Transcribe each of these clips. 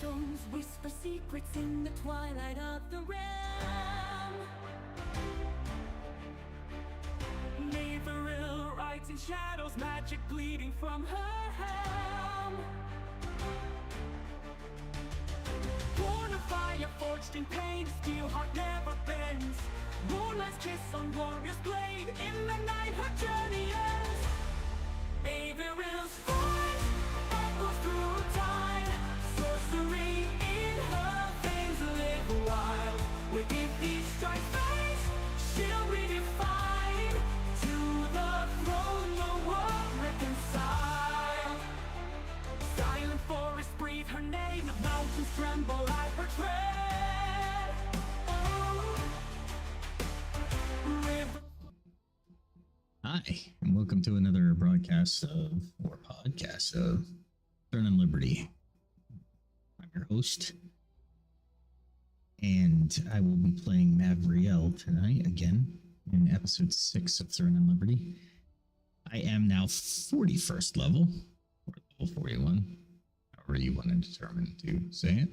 stones whisper secrets in the twilight of the realm. Mavyril rides in shadows, magic bleeding from her helm. Born of fire, forged in pain, steel heart never bends. Moonlight's kiss on warrior's blade, in the night her journey ends. Mavyril's voice echoes through time, sorcery in her veins live wild. Within each strike face, she'll redefine, to the throne the world reconciled. Silent forests breathe her name, mountains tremble at her tread. River. Hi, and welcome to another broadcast or podcast of Throne and Liberty. I'm your host, and I will be playing Mavyril tonight again in episode 6 of Throne and Liberty. I am now 41st level, or level 41, however you want to determine to say it.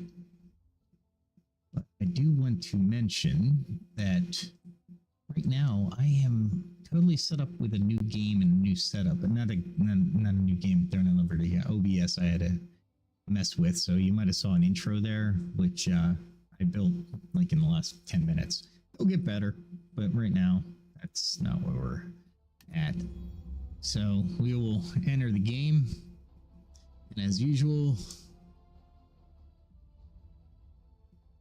But I do want to mention that right now I am totally set up with a new game and a new setup, but not a new game. Throne and Liberty. Yeah, OBS I had to mess with, so you might have saw an intro there, which I built like in the last 10 minutes. It'll get better, but right now that's not where we're at. So we will enter the game, and as usual,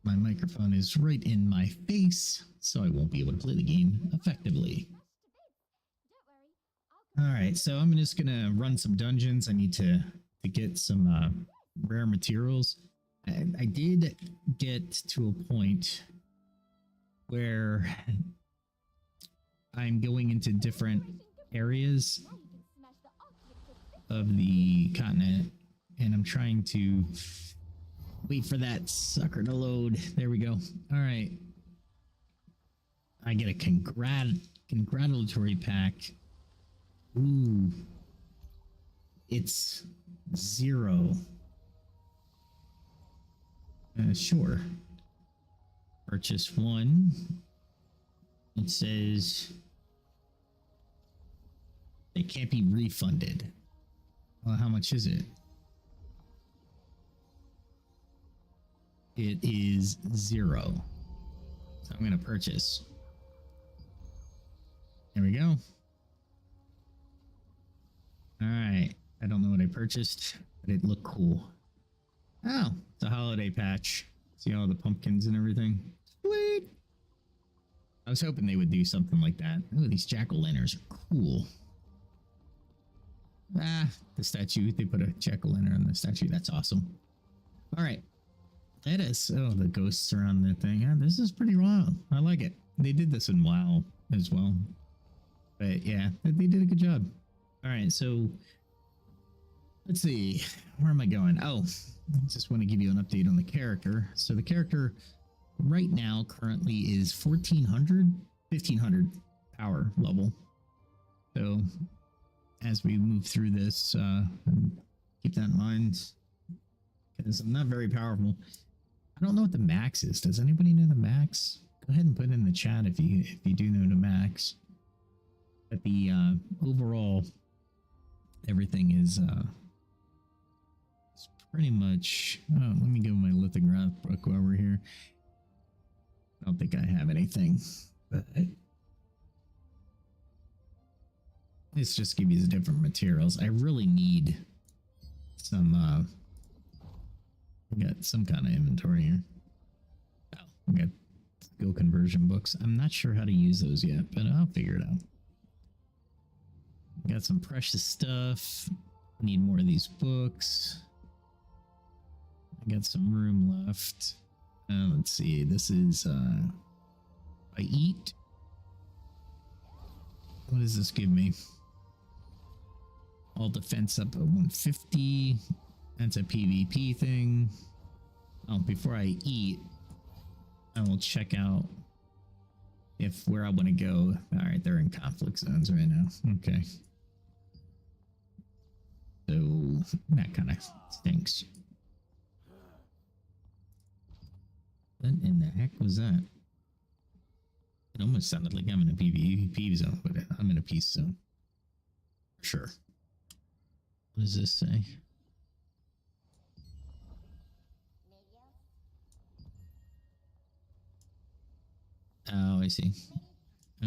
my microphone is right in my face, so I won't be able to play the game effectively. Alright, so I'm just gonna run some dungeons. I need to get some rare materials. I did get to a point where I'm going into different areas of the continent, and I'm trying to wait for that sucker to load. There we go. Alright. I get a congratulatory pack. Ooh, it's 0. Sure. Purchase 1. It says it can't be refunded. Well, how much is it? It is 0. So I'm going to purchase. There we go. Alright, I don't know what I purchased, but it looked cool. Oh, it's a holiday patch. See all the pumpkins and everything? Sweet! I was hoping they would do something like that. Oh, these jack-o'-lanterns are cool. Ah, the statue. They put a jack-o'-lantern on the statue. That's awesome. Alright. That is. Oh, the ghosts are on the thing. Yeah, this is pretty wild. I like it. They did this in WoW as well. But yeah, they did a good job. All right, so let's see. Where am I going? Oh, I just want to give you an update on the character. So the character right now currently is 1500 power level. So as we move through this, keep that in mind, because I'm not very powerful. I don't know what the max is. Does anybody know the max? Go ahead and put it in the chat if you do know the max. But the overall, everything is pretty much. Oh, let me go my lithograph book while we're here. I don't think I have anything, but let's just give you the different materials. I really need some. I got some kind of inventory here. Oh, we got skill conversion books. I'm not sure how to use those yet, but I'll figure it out. Got some precious stuff. Need more of these books. I got some room left. Let's see. This is I eat. What does this give me? All defense up at 150. That's a PvP thing. Oh, before I eat, I will check out if where I want to go. All right, they're in conflict zones right now. Okay. So that kind of stinks. What in the heck was that? It almost sounded like I'm in a PvP zone, but I'm in a peace zone. Sure. What does this say? Oh, I see.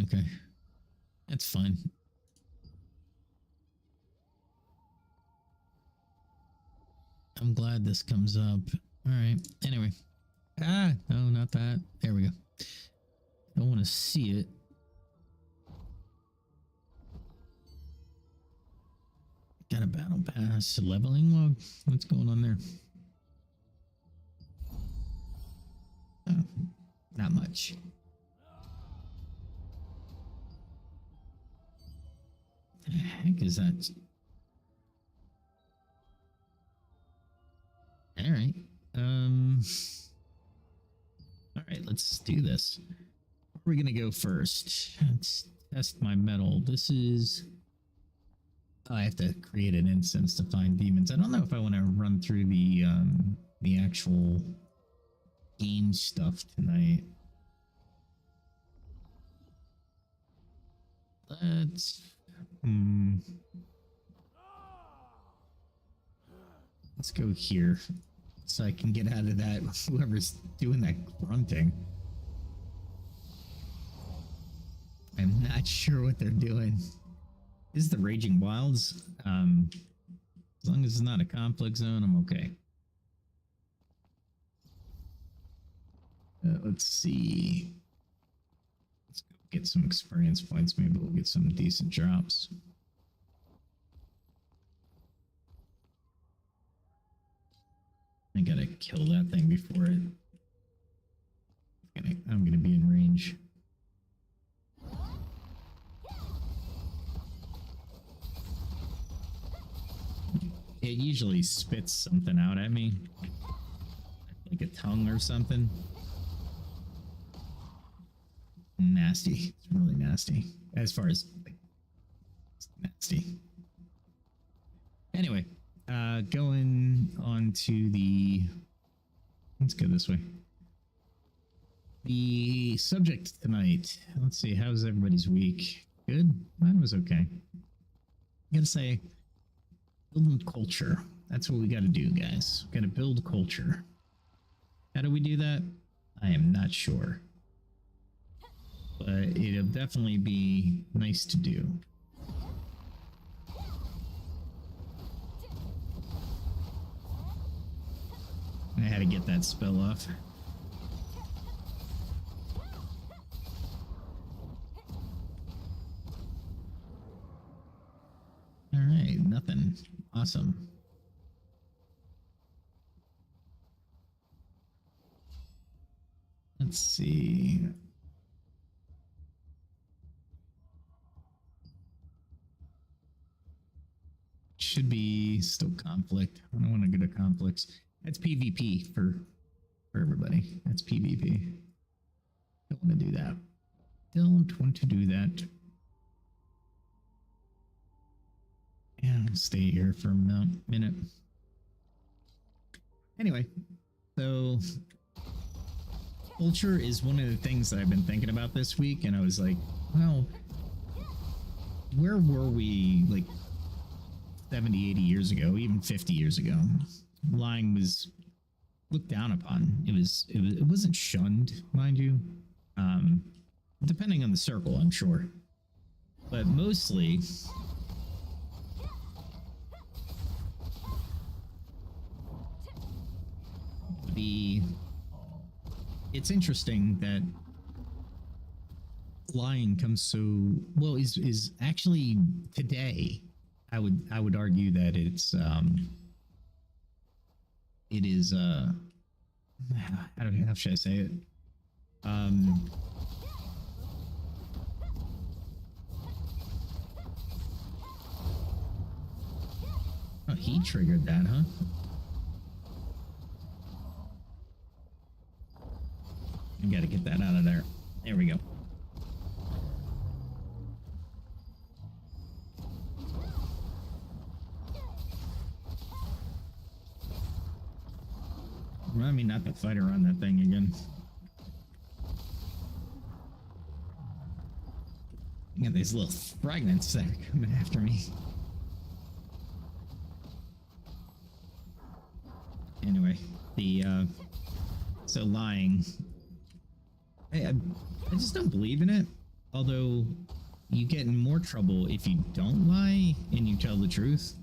Okay. That's fine. I'm glad this comes up. Alright. Anyway. Ah, no, not that. There we go. Don't want to see it. Got a battle pass. A leveling log? What's going on there? Oh, not much. The heck is that? All right. All right, let's do this. Where are we gonna go first? Let's test my metal. This is. Oh, I have to create an instance to find demons. I don't know if I want to run through the actual game stuff tonight. Let's go here so I can get out of that. Whoever's doing that grunting, I'm not sure what they're doing. This is the Raging Wilds. As long as it's not a conflict zone, I'm okay. Let's see. Let's go get some experience points. Maybe we'll get some decent drops. I gotta kill that thing before it. I'm gonna be in range. It usually spits something out at me, like a tongue or something. Nasty. It's really nasty. As far as like, it's nasty. Anyway, going on to the. Let's go this way. The subject tonight. Let's see. How's everybody's week? Good. Mine was okay. I gotta say. Building culture. That's what we got to do, guys. Got to build culture. How do we do that? I am not sure. But it'll definitely be nice to do. I had to get that spell off. All right, nothing. Awesome. Let's see. Should be still conflict. I don't want to go to conflicts. That's PvP for everybody. That's PvP. Don't want to do that. Don't want to do that. Yeah, I'll stay here for a minute. Anyway, so culture is one of the things that I've been thinking about this week, and I was like, well, where were we like 70, 80 years ago, even 50 years ago? Lying was looked down upon. It wasn't shunned, mind you. Depending on the circle, I'm sure. But mostly it's interesting that lying comes so well is actually today. I would argue that it is how should I say it? Oh, he triggered that, huh? I gotta get that out of there. There we go. Remind me not to fight around that thing again. I got these little fragments that are coming after me. Anyway, so lying. I just don't believe in it. Although you get in more trouble if you don't lie and you tell the truth.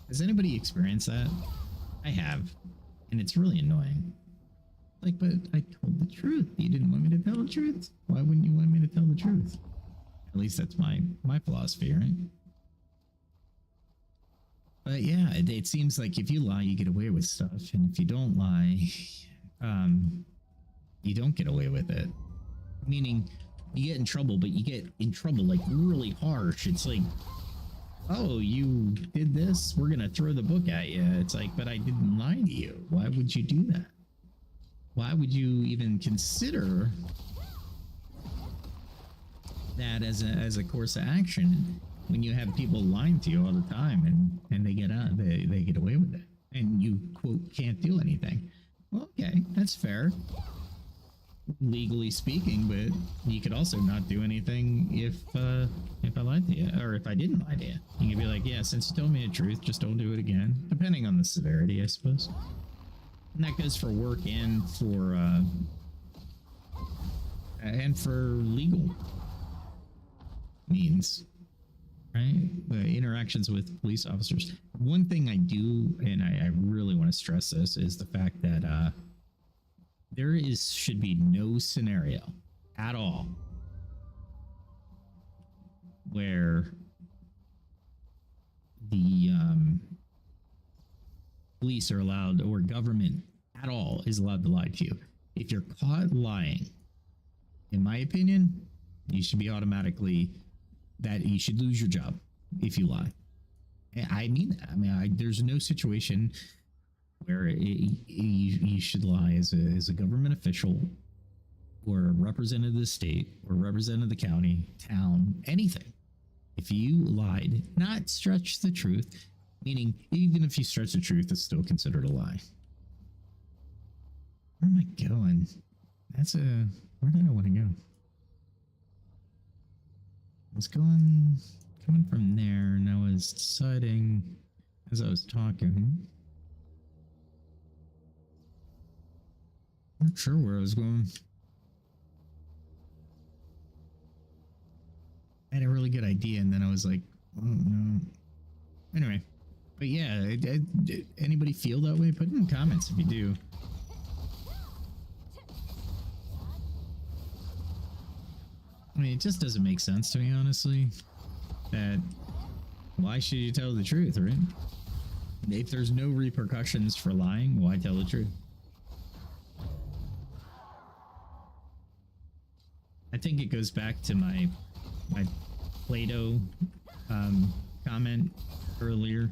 Has anybody experienced that? I have, and it's really annoying. Like, but I told the truth. You didn't want me to tell the truth. Why wouldn't you want me to tell the truth? At least that's my philosophy, right? But yeah, it seems like if you lie, you get away with stuff, and if you don't lie, you don't get away with it. Meaning, you get in trouble, but you get in trouble like really harsh. It's like, oh, you did this? We're gonna throw the book at you. It's like, but I didn't lie to you. Why would you do that? Why would you even consider that as a course of action when you have people lying to you all the time and they get out, they get away with it, and you quote can't do anything? Well, okay, that's fair, legally speaking, but you could also not do anything if I lied to you, or if I didn't lie to you. You could be like, yeah, since you told me the truth, just don't do it again, depending on the severity, I suppose. And that goes for work and for legal means, right? The interactions with police officers. One thing I do, and I really want to stress this, is the fact that there should be no scenario at all where the police are allowed, or government at all is allowed to lie to you. If you're caught lying, in my opinion, you should be automatically, that you should lose your job if you lie. I mean that. I mean, there's no situation where you should lie as a government official, or a representative of the state, or representative of the county, town, anything. If you lied, not stretch the truth, meaning even if you stretch the truth, it's still considered a lie. Where am I going? Where did I want to go? I was coming from there, and I was deciding as I was talking. I'm not sure where I was going. I had a really good idea, and then I was like, oh no. Anyway, but yeah, anybody feel that way? Put it in the comments if you do. I mean, it just doesn't make sense to me, honestly, that why should you tell the truth, right? If there's no repercussions for lying, why tell the truth? I think it goes back to my Plato comment earlier.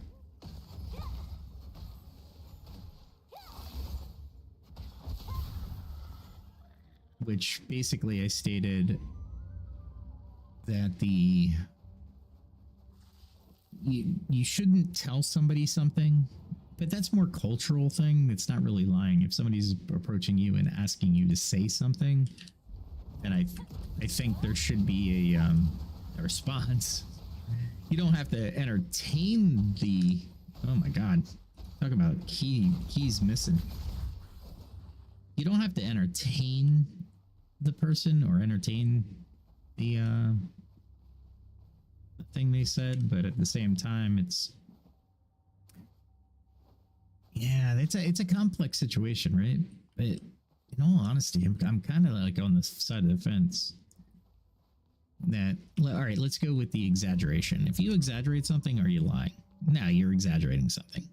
Which basically I stated that you shouldn't tell somebody something, but that's more cultural thing. It's not really lying. If somebody's approaching you and asking you to say something, then I think there should be a response. You don't have to entertain the, oh my god, talk about keys missing. You don't have to entertain the person or entertain the thing they said, but at the same time, it's a complex situation, right? But in all honesty, I'm kind of like on the side of the fence that, all right, let's go with the exaggeration. If you exaggerate something, are you lying? No, you're exaggerating something.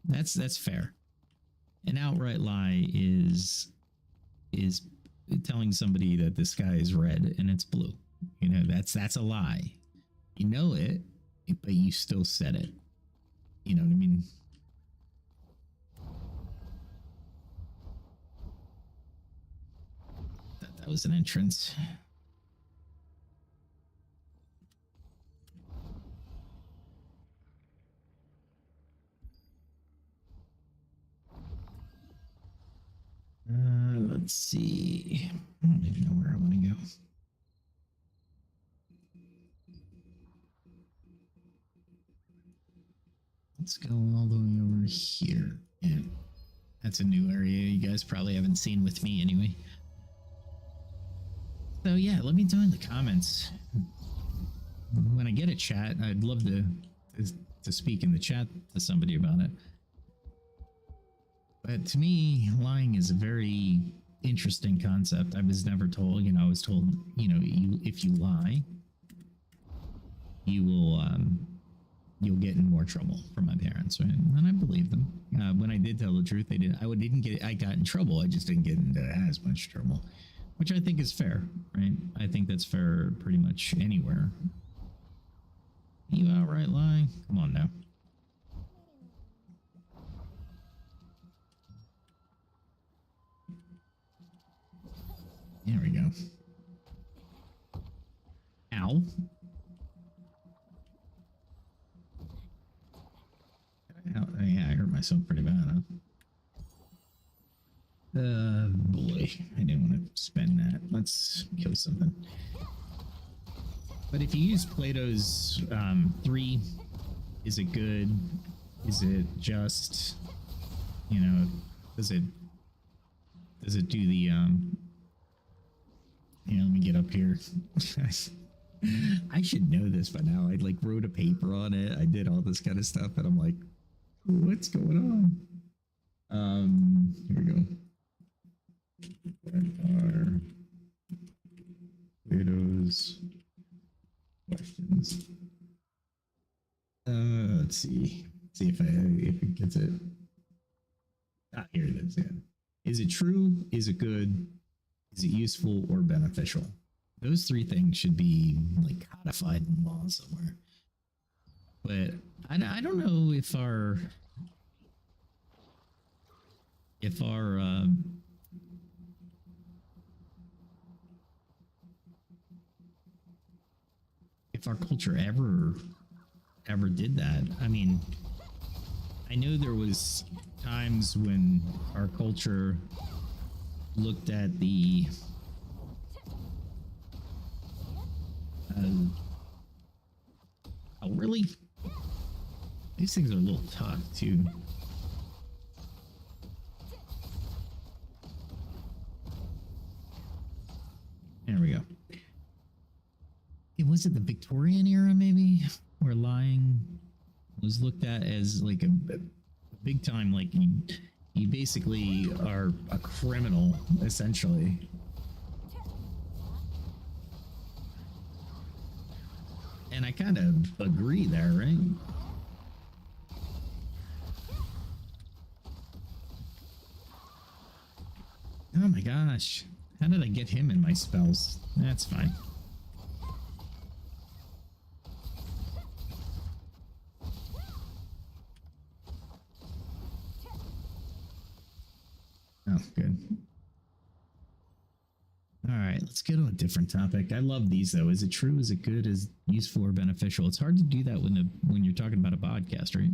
That's fair. An outright lie is telling somebody that the sky is red and it's blue. You know, that's a lie. You know it, but you still said it. You know what I mean? That was an entrance. Let's see. I don't even know where I want to go. Let's go all the way over here. Yeah, that's a new area you guys probably haven't seen with me anyway. So yeah, let me know in the comments. When I get a chat, I'd love to speak in the chat to somebody about it. But to me, lying is a very interesting concept. I was never told, I was told, if you lie, you will, you'll get in more trouble from my parents, right? And I believe them. When I did tell the truth, I got in trouble. I just didn't get into as much trouble, which I think is fair, right? I think that's fair pretty much anywhere. You outright lie? Come on now. There we go. Ow. Yeah, I hurt myself pretty bad, huh? Boy, I didn't want to spend that. Let's kill something. But if you use Plato's 3, is it good? Is it just, does it do the, let me get up here. I should know this by now. I wrote a paper on it. I did all this kind of stuff, and I'm like, what's going on? Here we go. What are Plato's questions? Let's see. See if it gets it. Ah, here it is. Yeah. Is it true? Is it good? Is it useful or beneficial? Those 3 things should be codified in law somewhere. But I don't know if our culture ever did that. I mean, I know there was times when our culture looked at the oh really? These things are a little tough too. There we go. Was it the Victorian era maybe, where lying was looked at as a big time, you basically are a criminal essentially. And I kind of agree there, right? Oh my gosh. How did I get him in my spells? That's fine. Oh, good. All right, let's go to a different topic. I love these though. Is it true? Is it good? Is it useful or beneficial? It's hard to do that when you're talking about a podcast, right?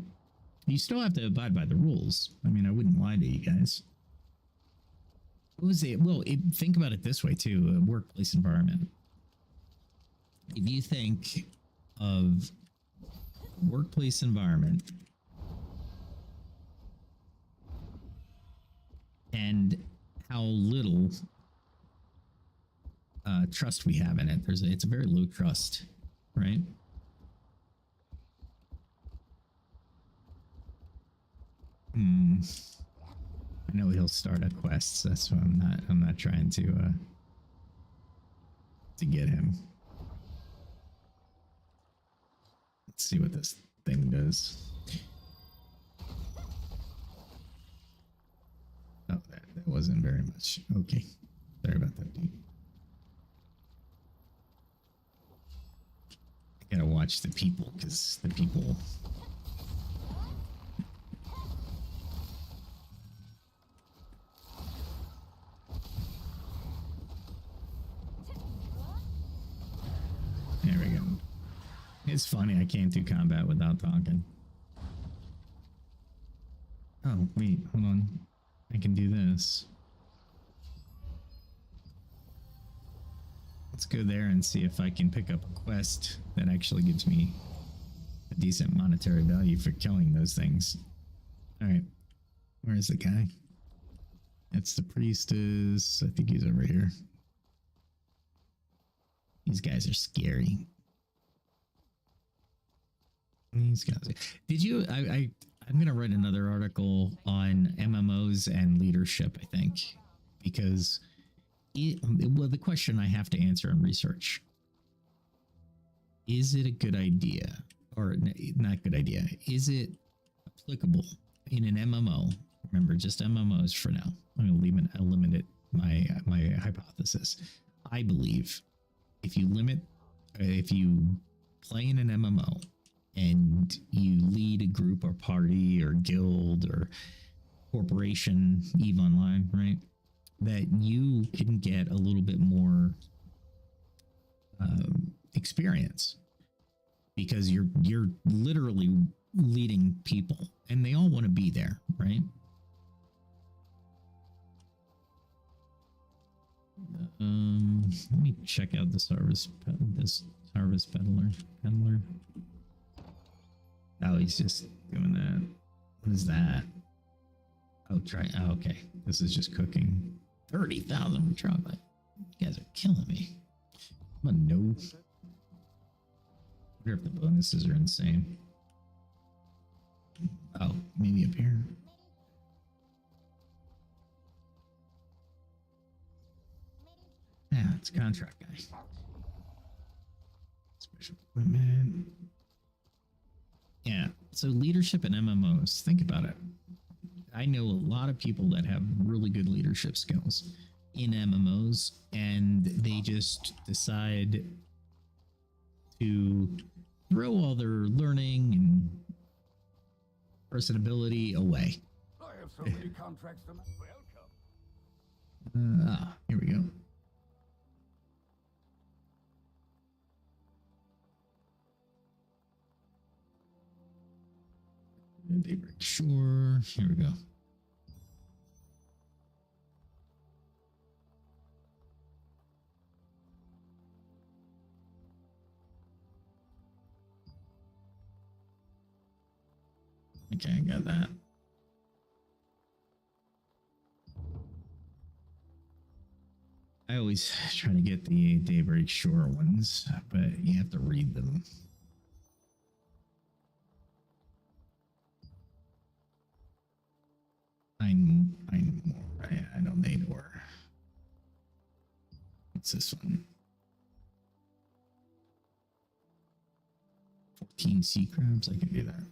You still have to abide by the rules. I mean, I wouldn't lie to you guys. What was it? Well, think about it this way too: a workplace environment. If you think of workplace environment and how little trust we have in it, it's a very low trust, right? I know he'll start a quest, so that's why I'm not trying to get him. Let's see what this thing does. Oh, that wasn't very much. Okay. Sorry about that, dude. I gotta watch the people, because the people... There we go. It's funny, I can't do combat without talking. Oh, wait, hold on. I can do this. Let's go there and see if I can pick up a quest that actually gives me a decent monetary value for killing those things. All right, where is the guy? It's the priestess. I think he's over here. These guys are scary. These guys. Did you? I'm gonna write another article on MMOs and leadership. I think because well, the question I have to answer in research: is it a good idea, or not good idea? Is it applicable in an MMO? Remember, just MMOs for now. I'm gonna eliminate my hypothesis. I believe if you play in an MMO and you lead a group or party or guild or corporation, EVE Online, right? That you can get a little bit more experience because you're literally leading people and they all want to be there, right? Let me check out this harvest peddler. Oh, he's just doing that. What is that? Oh, oh, okay. This is just cooking. 30,000 for chocolate. You guys are killing me. I'm a no. I wonder if the bonuses are insane. Oh, maybe up here. Yeah, it's a contract guy. Special equipment. Yeah, so leadership in MMOs. Think about it. I know a lot of people that have really good leadership skills in MMOs, and they just decide to throw all their learning and personability away. I have so many contracts to welcome. Here we go. Daybreak Shore. Here we go. Okay, I got that. I always try to get the Daybreak Shore ones, but you have to read them. Find more. I don't need ore. What's this one? 14 sea crabs. I can do that.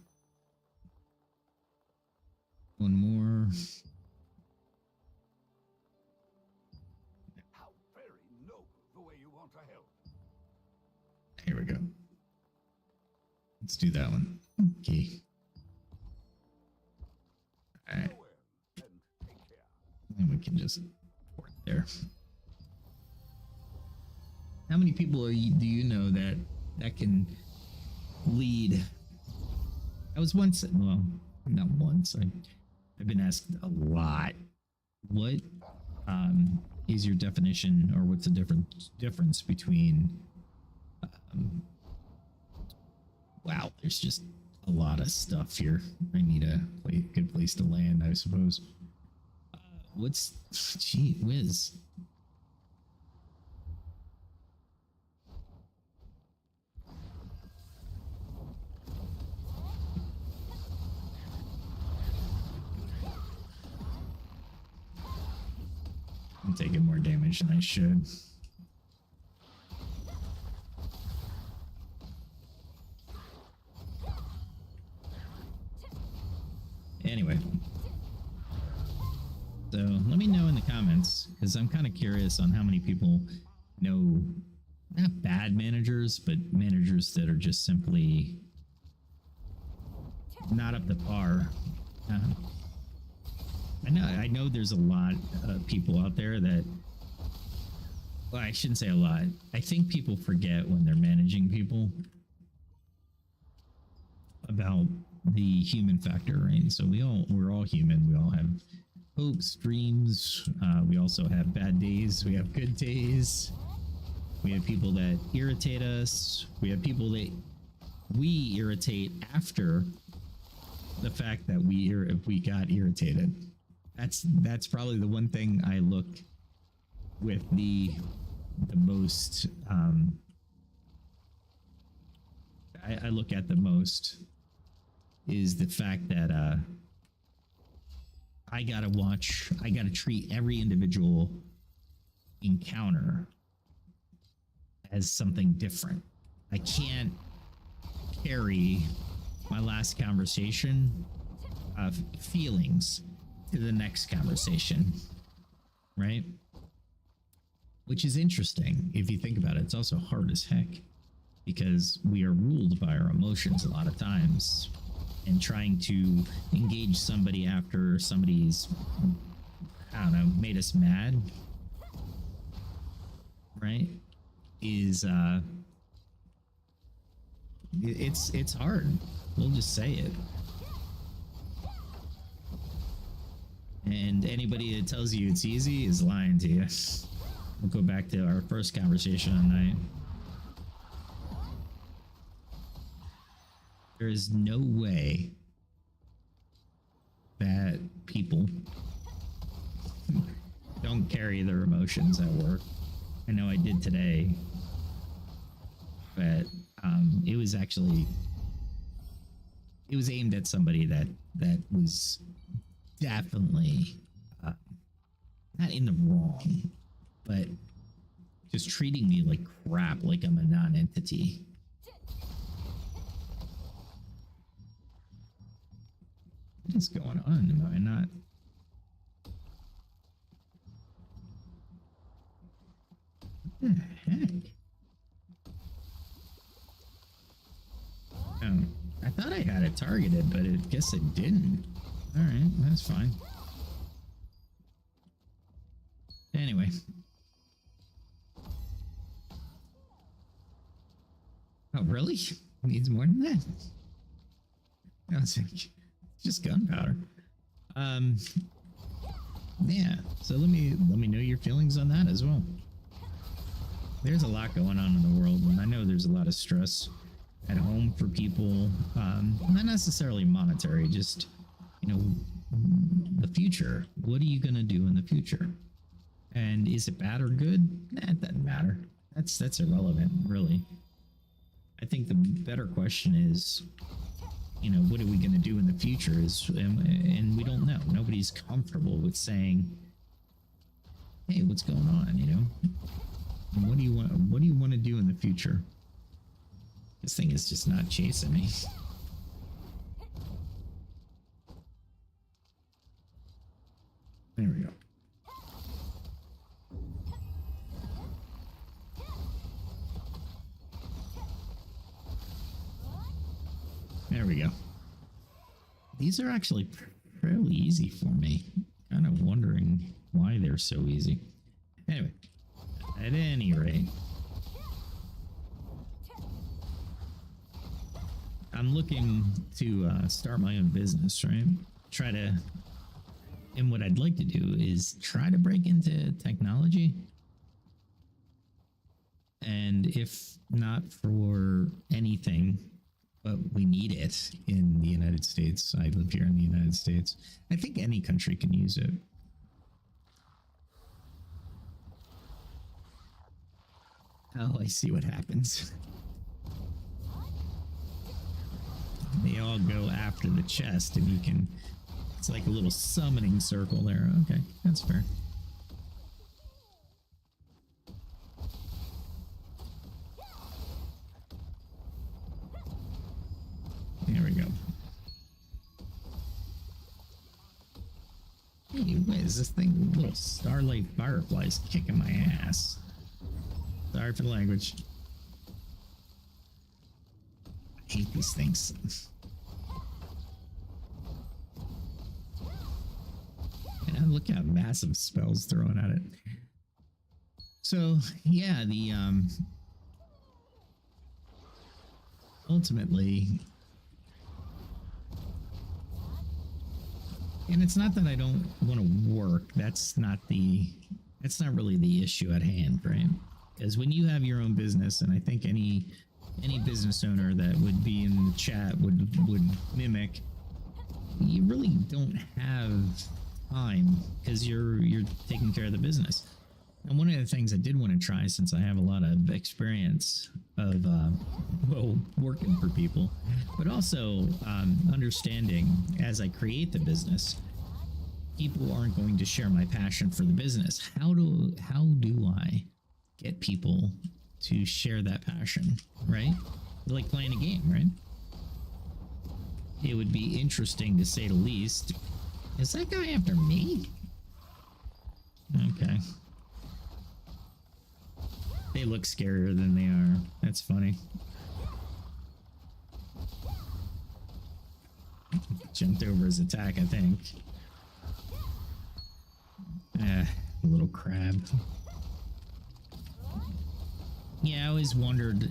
One more. How very noble the way you want to help. Here we go. Let's do that one. Okay. All right. And we can just port there. How many people do you know that can lead? I was once, well, not once. I've been asked a lot. What is your definition, or what's the difference between? Wow, there's just a lot of stuff here. I need a good place to land, I suppose. Gee whiz. I'm taking more damage than I should. Anyway. So let me know in the comments, because I'm kind of curious on how many people know, not bad managers, but managers that are just simply not up to par. I know there's a lot of people out there that, well, I shouldn't say a lot. I think people forget when they're managing people about the human factor, right? So we're all human. We all have hopes, dreams. We also have bad days. We have good days. We have people that irritate us. We have people that we irritate after the fact that we got irritated. That's probably the one thing I look with the most I look at the most is the fact that I gotta treat every individual encounter as something different. I can't carry my last conversation of feelings to the next conversation, right? Which is interesting if you think about it. It's also hard as heck because we are ruled by our emotions a lot of times, and trying to engage somebody after somebody's, I don't know, made us mad, right? Is it's hard. We'll just say it. And anybody that tells you it's easy is lying to you. We'll go back to our first conversation on night. There is no way that people don't carry their emotions at work. I know I did today, but it was aimed at somebody that was definitely not in the wrong, but just treating me like crap, like I'm a non-entity. What is going on? Am I not? What the heck? Oh, I thought I had it targeted, but I guess it didn't. Alright, that's fine. Anyway. Oh, really? Needs more than that? I was like, just gunpowder. Yeah, so let me know your feelings on that as well. There's a lot going on in the world, and I know there's a lot of stress at home for people, not necessarily monetary, just, you know, the future. What are you gonna do in the future? And is it bad or good? Nah, it doesn't matter. That's irrelevant, really. I think the better question is, you know, what are we gonna do in the future? And we don't know. Nobody's comfortable with saying, hey, what's going on, you know? What do you want to do in the future? This thing is just not chasing me. There we go. There we go. These are actually fairly easy for me. Kind of wondering why they're so easy. Anyway, at any rate, I'm looking to start my own business, right? And what I'd like to do is try to break into technology. And if not for anything, but we need it in the United States. I live here in the United States. I think any country can use it. Oh, I see what happens. They all go after the chest, and you can... It's like a little summoning circle there. Okay, that's fair. There we go. Hey, what is this thing? Little starlight fireflies kicking my ass. Sorry for the language. I hate these things. And look at massive spells thrown at it. So yeah, the ultimately, and it's not that I don't want to work. That's not really the issue at hand, right? Because when you have your own business, and I think any any business owner that would be in the chat would mimic. You really don't have time because you're taking care of the business. And one of the things I did want to try, since I have a lot of experience of working for people, but also understanding as I create the business, people aren't going to share my passion for the business. How do I get people to share that passion, right? Like playing a game, right? It would be interesting to say the least. Is that guy after me? Okay. They look scarier than they are. That's funny. Jumped over his attack, I think. Little crab. Yeah, I always wondered,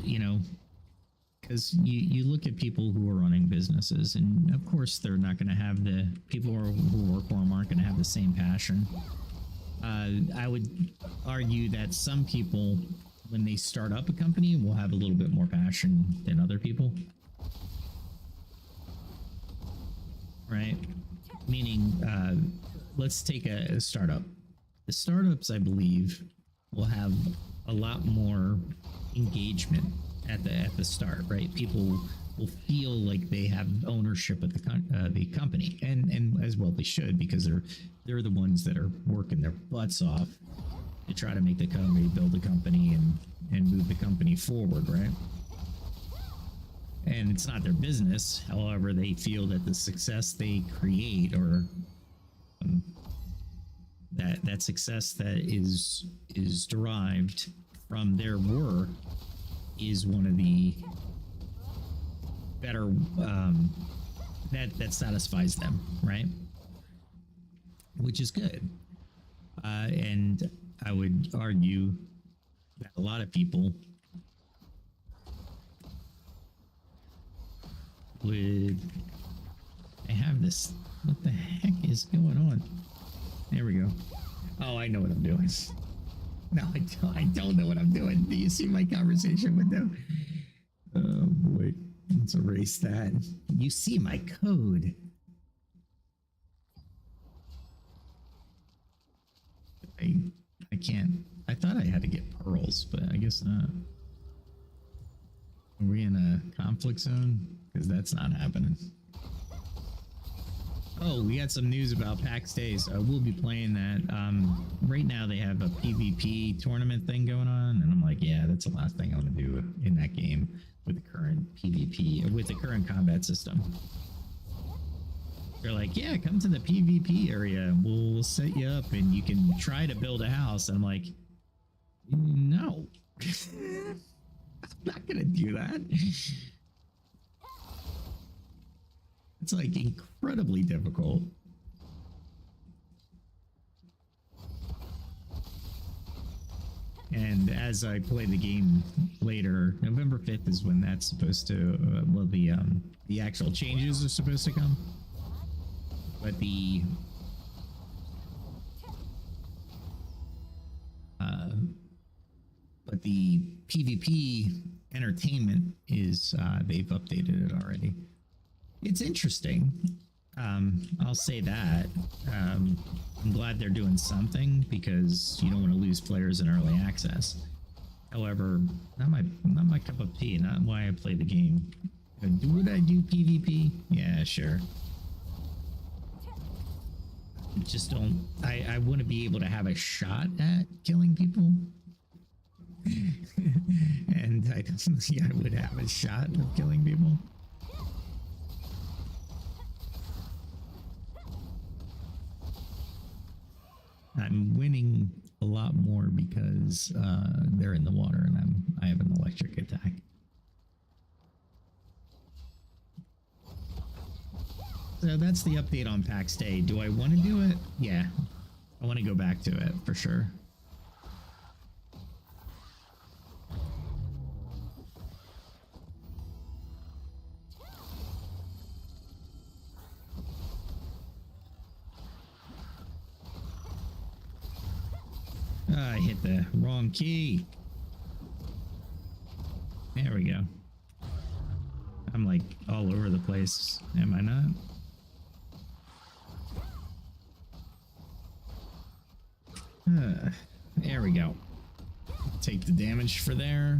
because you look at people who are running businesses, and of course they're not going to have the people who work for them aren't going to have the same passion. I would argue that some people, when they start up a company, will have a little bit more passion than other people. Right? Meaning, let's take a startup. The startups, I believe, will have a lot more engagement at the start, right? People will feel like they have ownership of the company, and as well they should, because they're the ones that are working their butts off to try to make the company, build the company, and move the company forward, right? And it's not their business. However, they feel that the success they create, or that success that is derived from their work, is one of the better that satisfies them, right? Which is good. And I would argue that a lot of people would have this. What the heck is going on? There we go. Oh, I know what I'm doing. No, I don't know what I'm doing. Do you see my conversation with them? Oh boy, let's erase that. You see my code. I can't. I thought I had to get pearls, but I guess not. Are we in a conflict zone? Because that's not happening. Oh, we got some news about PAX Days. We'll be playing that. Right now they have a PvP tournament thing going on, and I'm like, yeah, that's the last thing I want to do in that game with the current PvP, with the current combat system. They're like, yeah, come to the PvP area. We'll set you up, and you can try to build a house. And I'm like, no, I'm not gonna do that. It's like incredibly difficult. And as I play the game later, November 5th is when that's supposed to, the actual changes are supposed to come. But the PvP entertainment is, they've updated it already. It's interesting. I'll say that. I'm glad they're doing something, because you don't want to lose players in early access. However, not my cup of tea, not why I play the game. Would I do PvP? Yeah, sure. Just don't. I want to be able to have a shot at killing people. And I don't think I would have a shot of killing people. I'm winning a lot more because they're in the water and I have an electric attack. So that's the update on PAX Day. Do I want to do it? Yeah, I want to go back to it for sure. I hit the wrong key. There we go. I'm like all over the place. Am I not? There we go. Take the damage for there.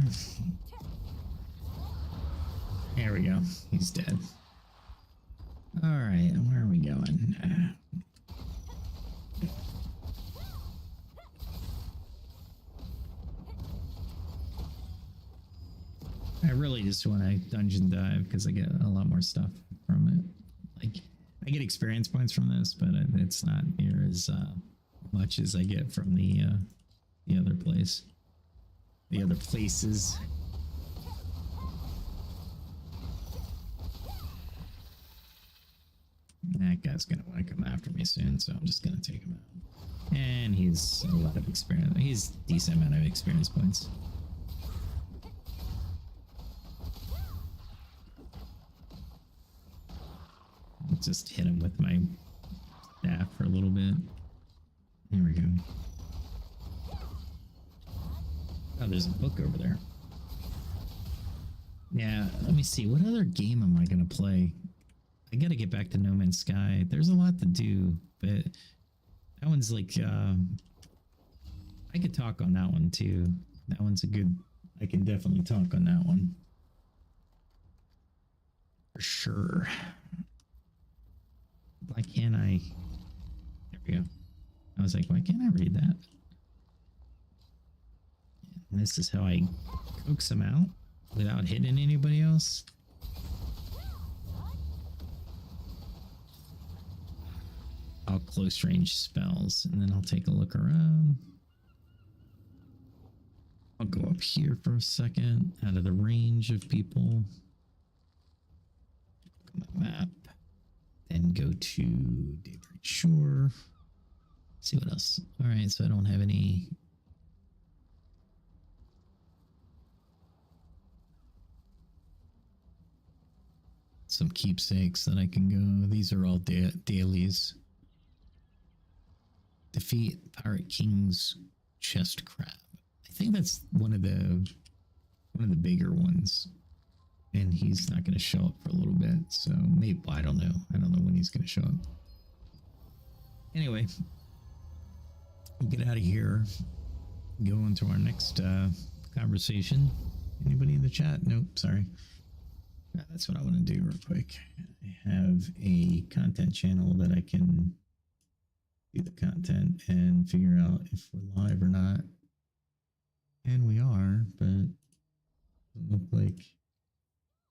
There we go. He's dead. All right, where are we going? I really just want to dungeon dive because I get a lot more stuff from it. Like, I get experience points from this, but it's not near as much as I get from the other place, the other places. That guy's gonna want to come after me soon, so I'm just gonna take him out. And he's a lot of experience. He's a decent amount of experience points. Just hit him with my staff for a little bit. There we go. Oh, there's a book over there. Yeah, let me see. What other game am I gonna play? I gotta get back to No Man's Sky. There's a lot to do, but that one's like, I could talk on that one too. That one's a good, I can definitely talk on that one. For sure. Why can't I? There we go. I was like, why can't I read that? And this is how I coax them out without hitting anybody else. All close range spells, and then I'll take a look around. I'll go up here for a second, out of the range of people. Look at my map. Then go to Daybreak Shore. See what else. All right, so I don't have any. Some keepsakes that I can go. These are all dailies. Defeat Pirate King's chest crab. I think that's one of the bigger ones. And he's not going to show up for a little bit, so maybe, I don't know. I don't know when he's going to show up. Anyway, we'll get out of here. Go into our next conversation. Anybody in the chat? Nope, sorry. That's what I want to do real quick. I have a content channel that I can do the content and figure out if we're live or not. And we are, but it doesn't look like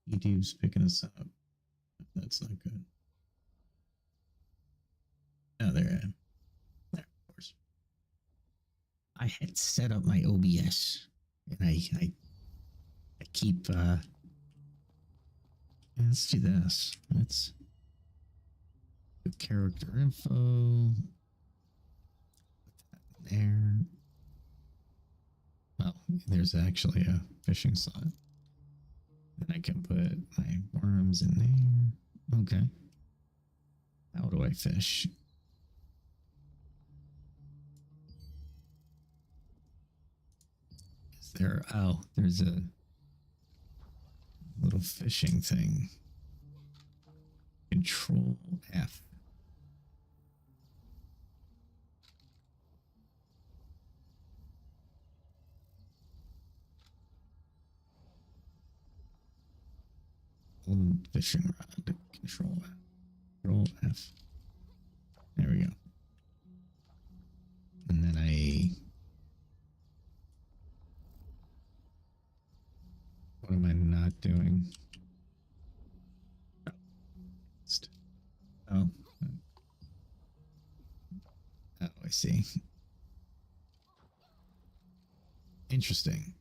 YouTube's picking us up. That's not good. Oh, there I am. There, of course. I had set up my OBS, and I keep. Let's do this. Let's do character info. Put that there. Well, there's actually a fishing slot. Then I can put my worms in there. Okay. How do I fish? Is there... Oh, there's a little fishing thing. Control F. Fishing rod. Control F. Control F. There we go. And then what am I not doing? Oh. Oh, I see. Interesting.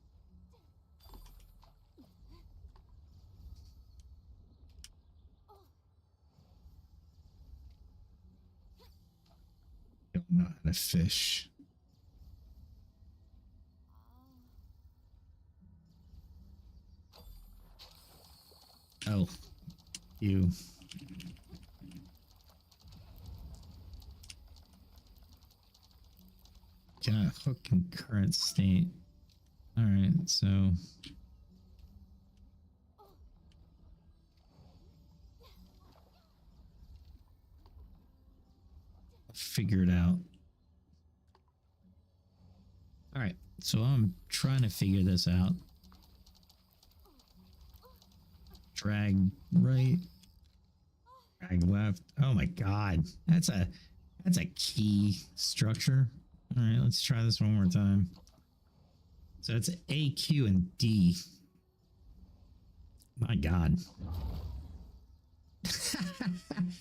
Don't know how to fish. Oh, you. Cannot hook in current state. All right, so figure it out. All right, so I'm trying to figure this out. Drag right, drag left. Oh my god, that's a key structure. All right, let's try this one more time. So it's A, Q, and D. My god.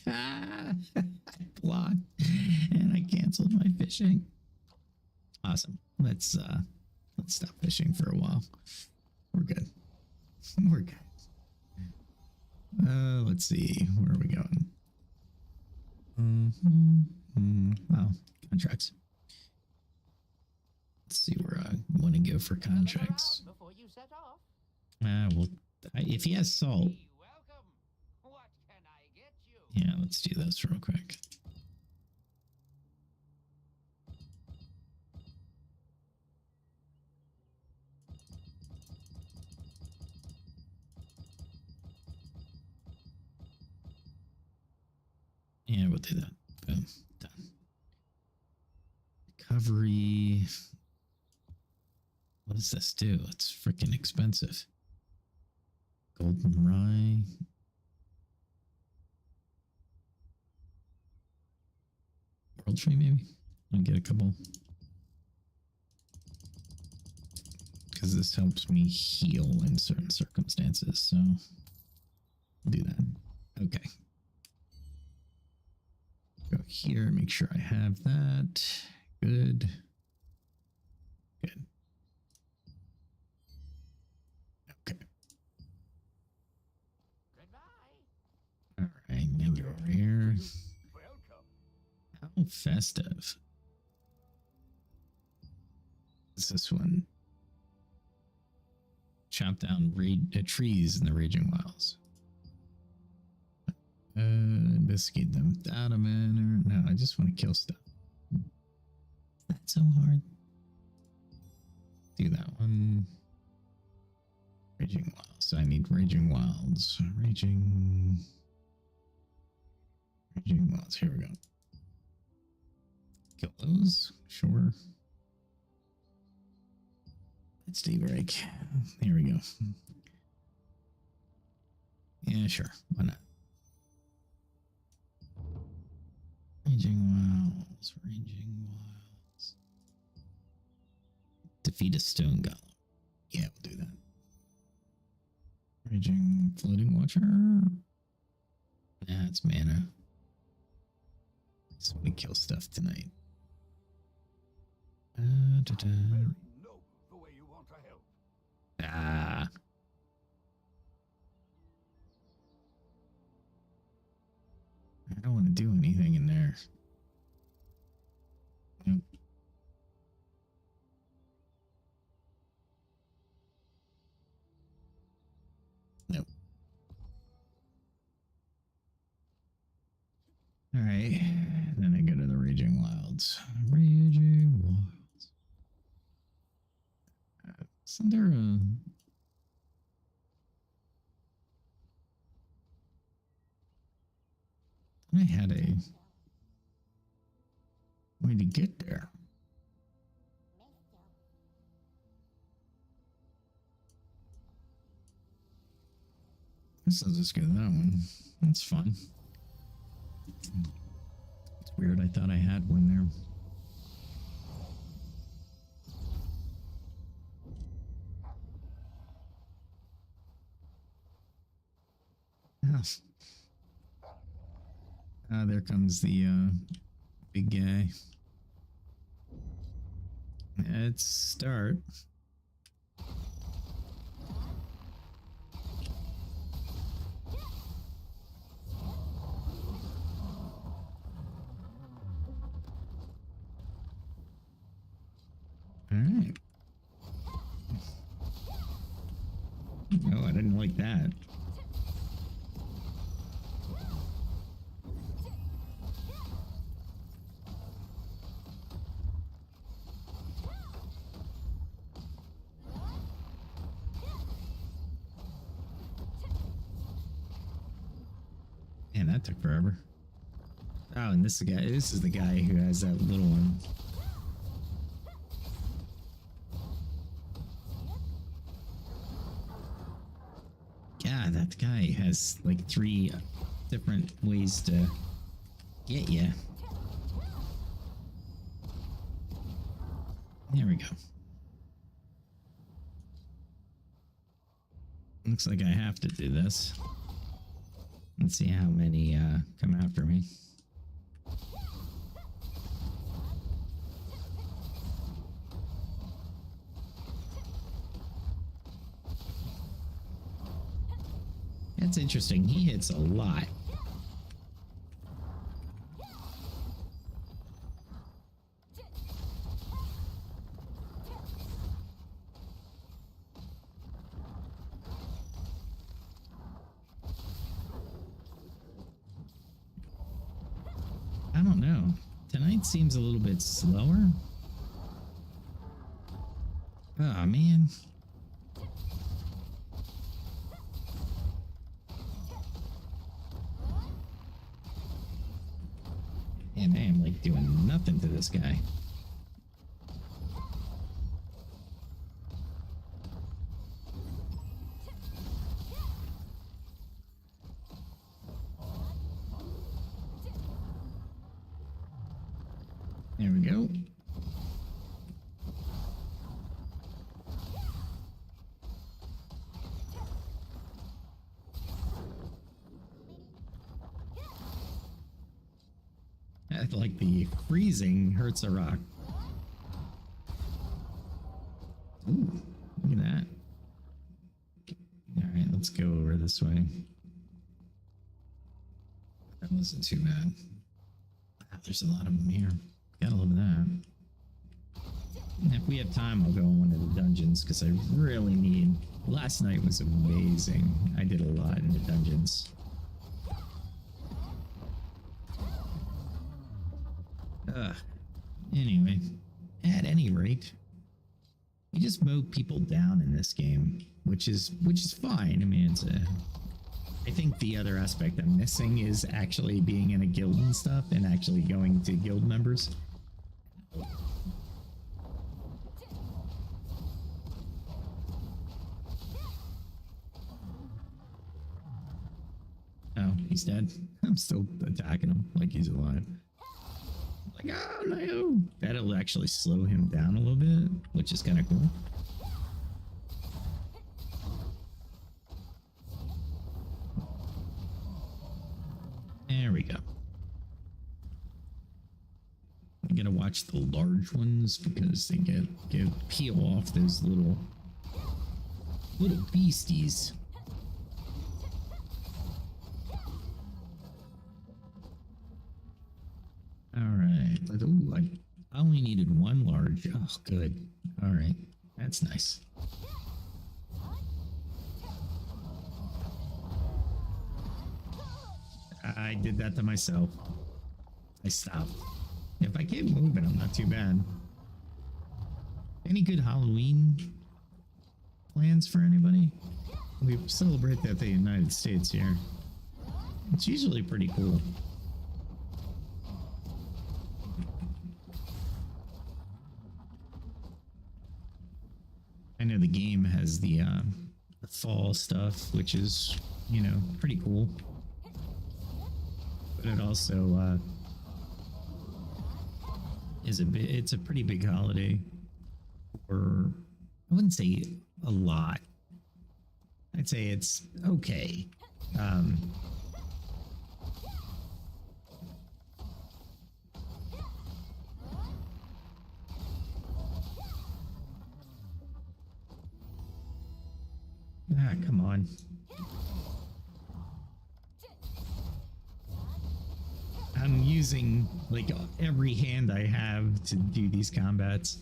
I blocked and I canceled my fishing. Awesome. Let's stop fishing for a while. We're good. We're good. Let's see. Where are we going? Wow, contracts. Let's see where I want to go for contracts. Before you set off. Well, if he has salt. Welcome. What can I get you? Yeah, let's do this real quick. Yeah, we'll do that. Boom. Done. Recovery. What does this do? It's freaking expensive. Golden rye. World tree, maybe? I'll get a couple. Because this helps me heal in certain circumstances, so I'll do that. Okay. Go here, make sure I have that. Good. Good. Okay. Goodbye. All right, now go over here. Welcome. How festive is this one? Chop down trees in the Raging Wilds. Investigate them without a manner. No, I just want to kill stuff. That's so hard. Do that one. Raging Wilds. So I need Raging Wilds. Raging Wilds. Here we go. Kill those. Sure. Let's break. Here we go. Yeah, sure. Why not? Raging Wilds. Raging Wilds. Defeat a stone golem. Yeah, we'll do that. Raging Floating Watcher. Nah, it's mana. Just want to kill stuff tonight. Very noble the way you want to help. Ah. I don't want to do anything in there. Nope. Nope. All right. Then I go to the Raging Wilds. Raging Wilds. Isn't there a... I had a way to get there. Let's just go to that one. That's fun. It's weird. I thought I had one there. Yes. There comes the big guy. Let's start. All right. Oh, I didn't like that. Man, that took forever. Oh, and this guy. This is the guy who has that little one. Yeah, that guy has like 3 different ways to get you. There we go. Looks like I have to do this. Let's see how many come after me. That's interesting. He hits a lot. I don't know. Tonight seems a little bit slower. Oh, man. Man, I am like doing nothing to this guy. There we go. I like the freezing hurts a rock. Ooh, look at that. Alright, let's go over this way. That wasn't too bad. Wow, there's a lot of them here. Gotta love that. If we have time, I'll go in one of the dungeons because I really need. Last night was amazing. I did a lot in the dungeons. Anyway, at any rate, you just mow people down in this game, which is fine. I mean, I think the other aspect I'm missing is actually being in a guild and stuff, and actually going to guild members. Oh, he's dead. I'm still attacking him like he's alive. Like, oh no! That'll actually slow him down a little bit, which is kind of cool. There we go. I'm gonna watch the large ones because they peel off those little beasties. All right. Ooh, I only needed 1 large. Oh, good. All right. That's nice. I did that to myself. I stopped. If I keep moving, I'm not too bad. Any good Halloween plans for anybody? We celebrate that the United States here. It's usually pretty cool. I know the game has the fall stuff, which is, you know, pretty cool. But it also it's a pretty big holiday. Or I wouldn't say a lot. I'd say it's okay. Come on. I'm using like every hand I have to do these combats.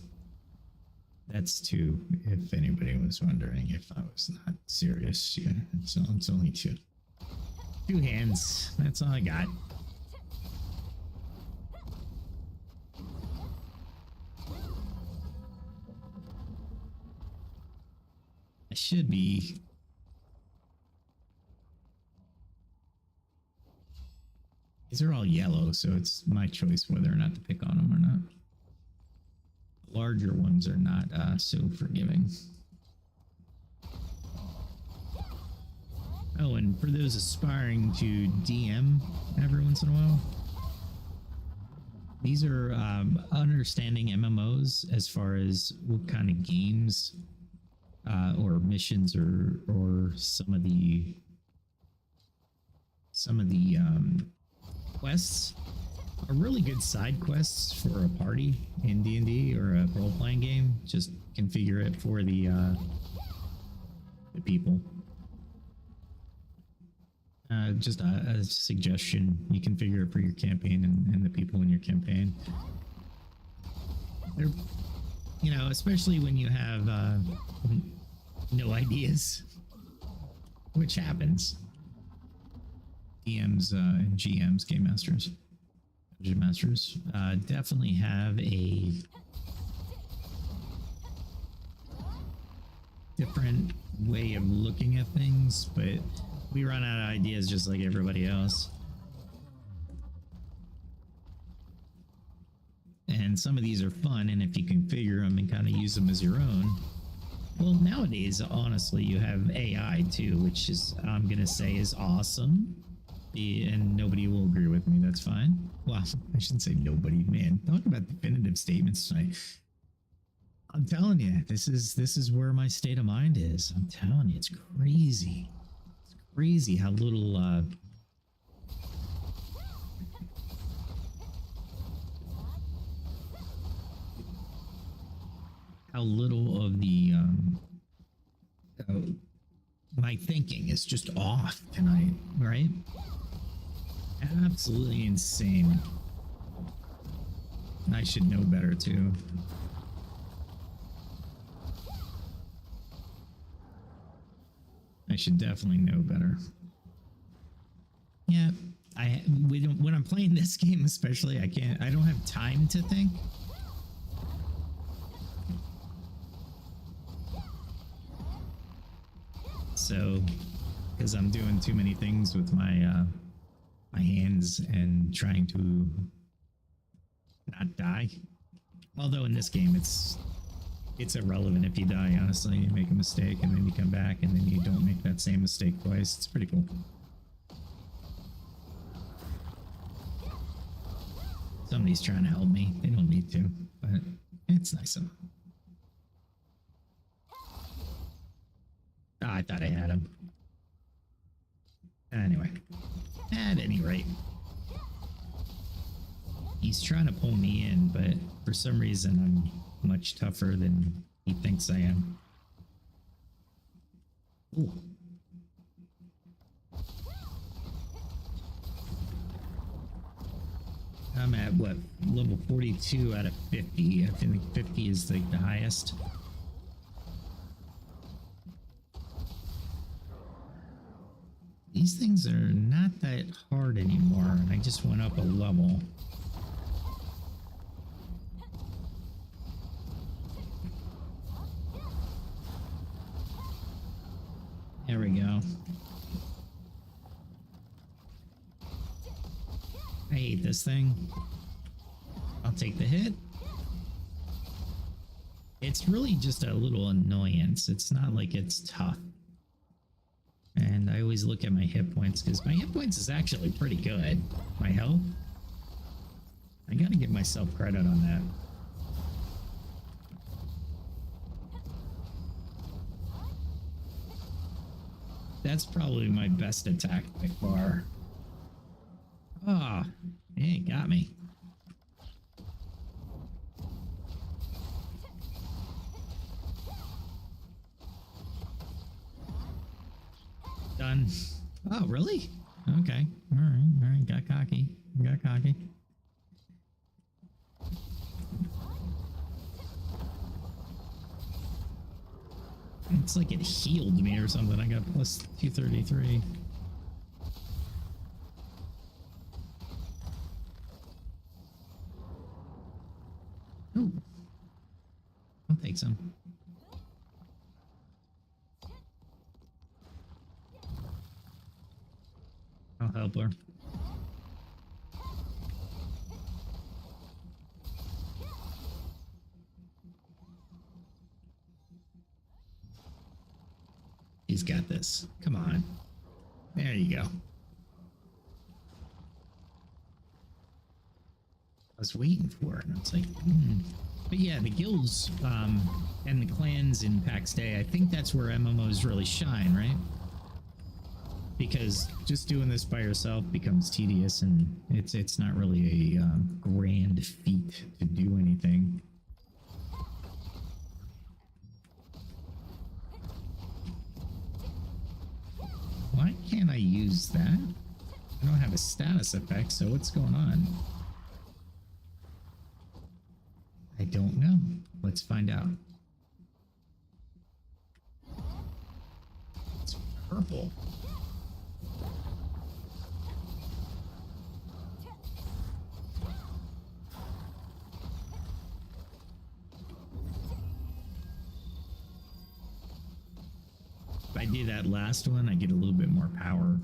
That's 2, if anybody was wondering if I was not serious. Yeah, it's only 2. 2 hands. That's all I got. I should be. These are all yellow, so it's my choice whether or not to pick on them or not. Larger ones are not so forgiving. Oh, and for those aspiring to DM every once in a while, these are understanding MMOs as far as what kind of games or missions or some of the quests are really good side quests for a party in D&D or a role-playing game. Just configure it for the people. Just a suggestion. You configure it for your campaign and the people in your campaign. They're, you know, especially when you have no ideas, which happens. DMs and GMs, game masters, dungeon masters, definitely have a different way of looking at things, but we run out of ideas just like everybody else. And some of these are fun, and if you configure them and kind of use them as your own. Well, nowadays, honestly, you have AI too, which is, I'm going to say, is awesome. And nobody will agree with me. That's fine. Well, I shouldn't say nobody, man. Talk about definitive statements tonight. I'm telling you, this is where my state of mind is. I'm telling you, it's crazy. It's crazy how little of the my thinking is just off tonight, right? Absolutely insane. I should know better too. I should definitely know better. Yeah, when I'm playing this game especially, I don't have time to think. So, because I'm doing too many things with my my hands and trying to not die. Although in this game it's irrelevant if you die, honestly. You make a mistake and then you come back and then you don't make that same mistake twice. It's pretty cool. Somebody's trying to help me. They don't need to, but it's nice of them. Oh, I thought I had him. Anyway, at any rate, he's trying to pull me in, but for some reason I'm much tougher than he thinks I am. Ooh. I'm at what, level 42 out of 50. I think 50 is like the highest. These things are not that hard anymore, and I just went up a level. There we go. I hate this thing. I'll take the hit. It's really just a little annoyance. It's not like it's tough. And I always look at my hit points because my hit points is actually pretty good. My health. I gotta give myself credit on that. That's probably my best attack by far. Ah, oh, hey, got me. Done. Oh, really? Okay. All right. Got cocky. It's like it healed me or something. I got plus 233. Ooh. I'll take some. I'll help her. He's got this. Come on. There you go. I was waiting for it, and I was like, But yeah, the guilds and the clans in PAX Day, I think that's where MMOs really shine, right? Because just doing this by yourself becomes tedious, and it's not really a grand feat to do anything. Why can't I use that? I don't have a status effect, so what's going on? I don't know. Let's find out. It's purple. If I do that last one, I get a little bit more power.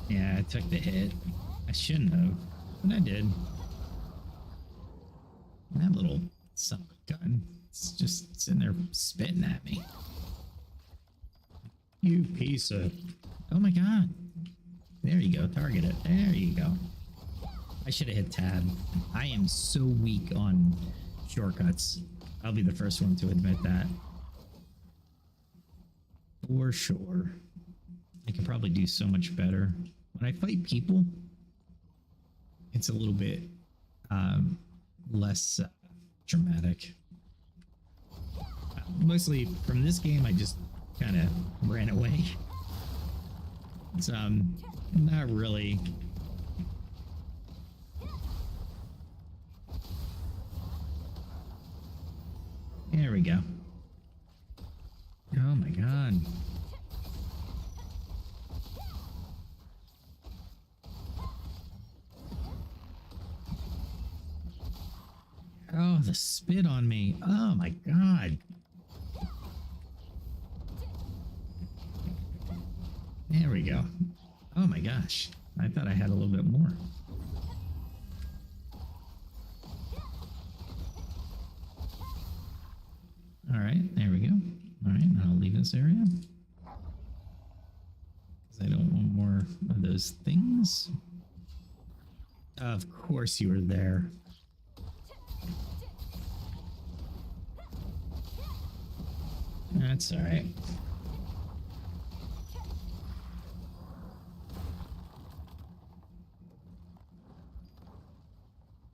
Yeah, I took the hit. I shouldn't have, but I did. And that little son of a gun, it's just sitting there spitting at me. You piece of... Oh my god. There you go, target it. There you go. I should have hit tab. I am so weak on shortcuts. I'll be the first one to admit that. For sure. I can probably do so much better. When I fight people, it's a little bit less dramatic. Mostly from this game, I just kind of ran away. It's not really... There we go. Oh my god. Oh, the spit on me. Oh my god. There we go. Oh my gosh. I thought I had a little bit more. Alright, there we go. Alright, I'll leave this area. Because I don't want more of those things. Of course you were there. That's alright.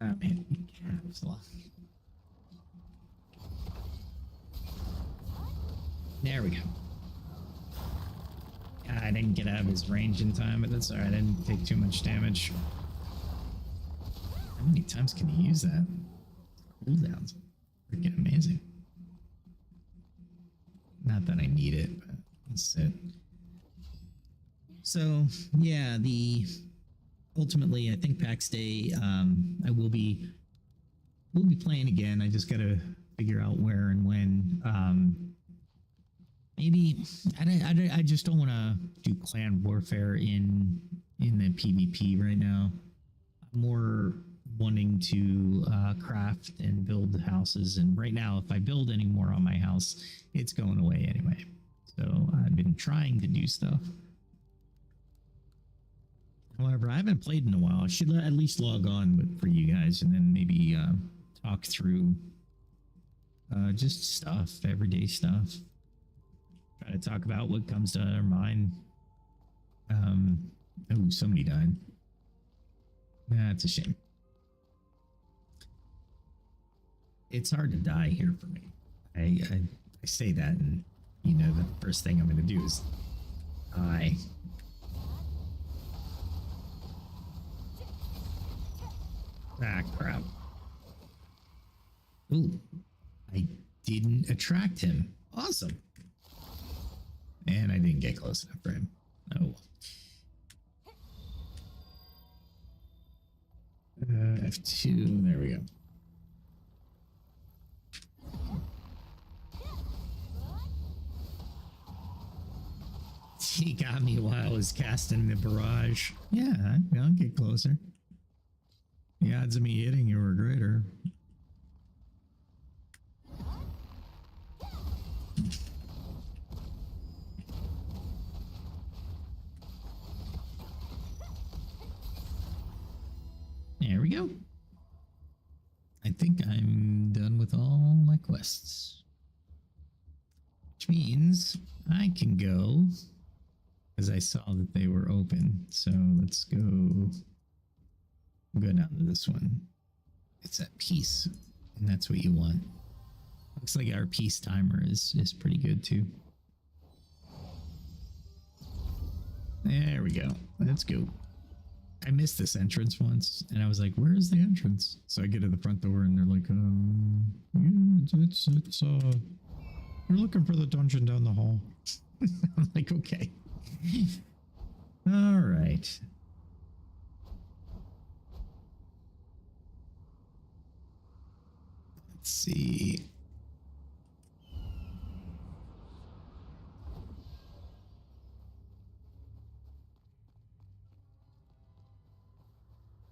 Oh man, caps lock. There we go. I didn't get out of his range in time, but that's alright. I didn't take too much damage. How many times can you use that? Cooldowns. Freaking amazing. Not that I need it, but that's it. So, yeah, ultimately, I think PAX Day, I will be playing again. I just gotta figure out where and when. Maybe I just don't want to do clan warfare in the PvP right now. I'm more wanting to craft and build houses, and right now, if I build any more on my house, it's going away anyway. So I've been trying to do stuff. However, I haven't played in a while. I should at least log on for you guys, and then maybe talk through just stuff, everyday stuff. Try to talk about what comes to our mind. Oh, somebody died. That's a shame. It's hard to die here for me. I say that, and you know the first thing I'm going to do is die. Ah, crap. Ooh, I didn't attract him. Awesome. And I didn't get close enough for him. Oh. F2, there we go. He got me while I was casting the barrage. Yeah, I'll get closer. The odds of me hitting you are greater. There we go. I think I'm done with all my quests. Which means I can go, because I saw that they were open. So let's go down to this one. It's at peace, and that's what you want. Looks like our peace timer is pretty good too. There we go. Let's go. I missed this entrance once, and I was like, "Where is the entrance?" So I get to the front door, and they're like, yeah, it's you're looking for the dungeon down the hall." I'm like, "Okay, all right." Let's see.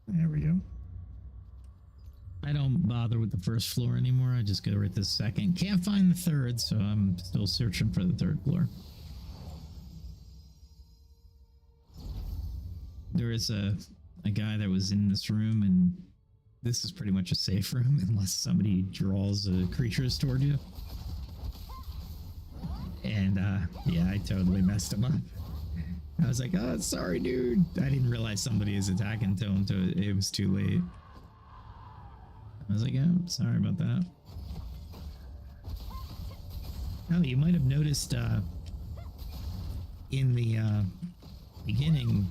There we go. I don't bother with the first floor anymore. I just go right this second. Can't find the third, so I'm still searching for the third floor. There is a guy that was in this room, and this is pretty much a safe room unless somebody draws creatures toward you. And yeah, I totally messed him up. I was like, "Oh, sorry, dude." I didn't realize somebody is attacking until it was too late. I was like, "Yeah, sorry about that." Oh, you might have noticed in the beginning,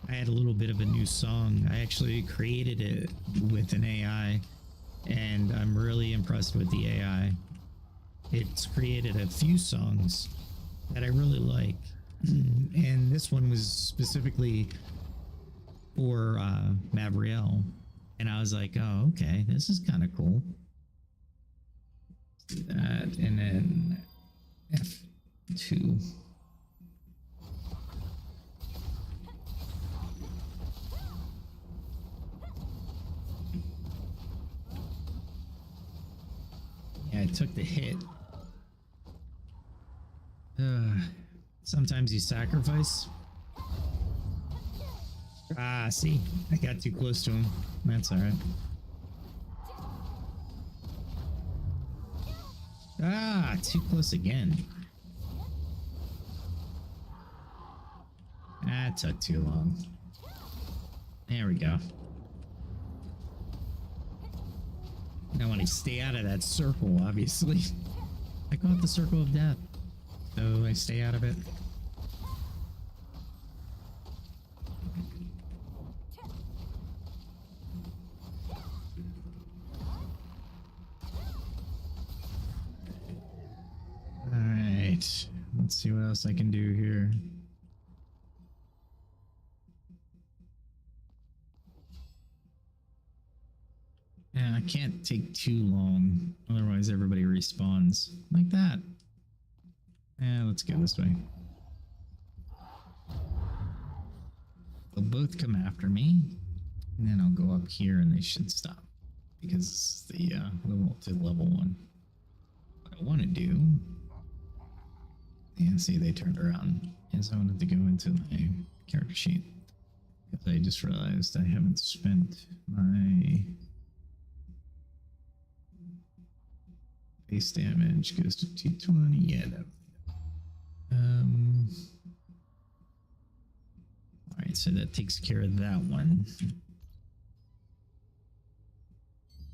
I had a little bit of a new song. I actually created it with an AI, and I'm really impressed with the AI. It's created a few songs that I really like. And this one was specifically for Mavyril, and I was like, "Oh, okay, this is kind of cool." Do that, and then F2. Yeah, I took the hit. Sometimes you sacrifice. Ah, see, I got too close to him. That's all right. Ah, too close again. That took too long. There we go. I want to stay out of that circle, obviously. I call it the circle of death, so I stay out of it. Alright, let's see what else I can do here. Yeah, I can't take too long, otherwise everybody respawns. Like that. Yeah, let's go this way. They'll both come after me, and then I'll go up here and they should stop. Because it's the level 1. What I want to do... Yeah, see, they turned around. Yes, I wanted to go into my character sheet. Because I just realized I haven't spent my... Base damage goes to 220. Yeah, no. Alright, so that takes care of that one.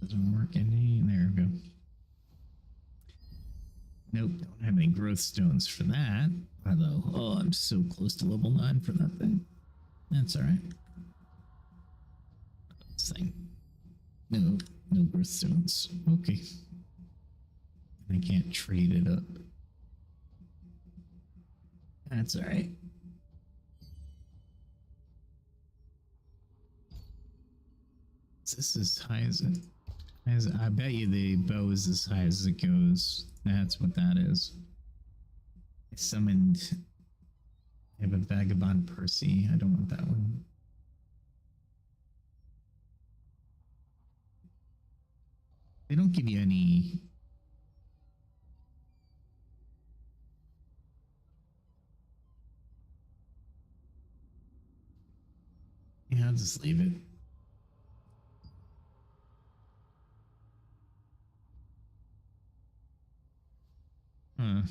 Doesn't work any. There we go. Nope, don't have any growth stones for that. Although, oh, I'm so close to level 9 for that thing. That's alright. This thing. No growth stones. Okay. I can't trade it up. That's alright. Is this as high as it? I bet you the bow is as high as it goes. That's what that is. I summoned... I have a Vagabond Percy. I don't want that one. They don't give you any. Yeah, I'll just leave it. Huh.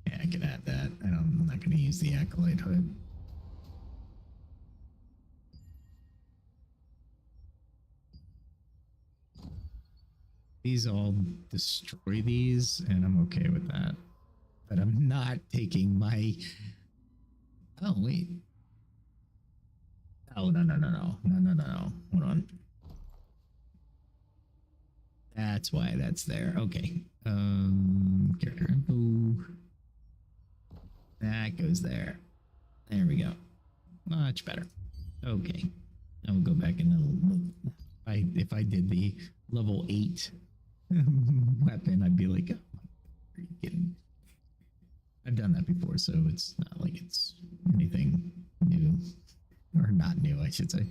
Yeah, I can add that. I'm not going to use the Acolyte hood. These all destroy these, and I'm okay with that. But I'm not taking my... Oh, wait. Oh, no. Hold on. That's why that's there. Okay. Character info. That goes there. There we go. Much better. Okay. I'll go back and if I did the level 8 weapon, I'd be like, oh, are you kidding? I've done that before, so it's not like it's anything new. Or not new, I should say.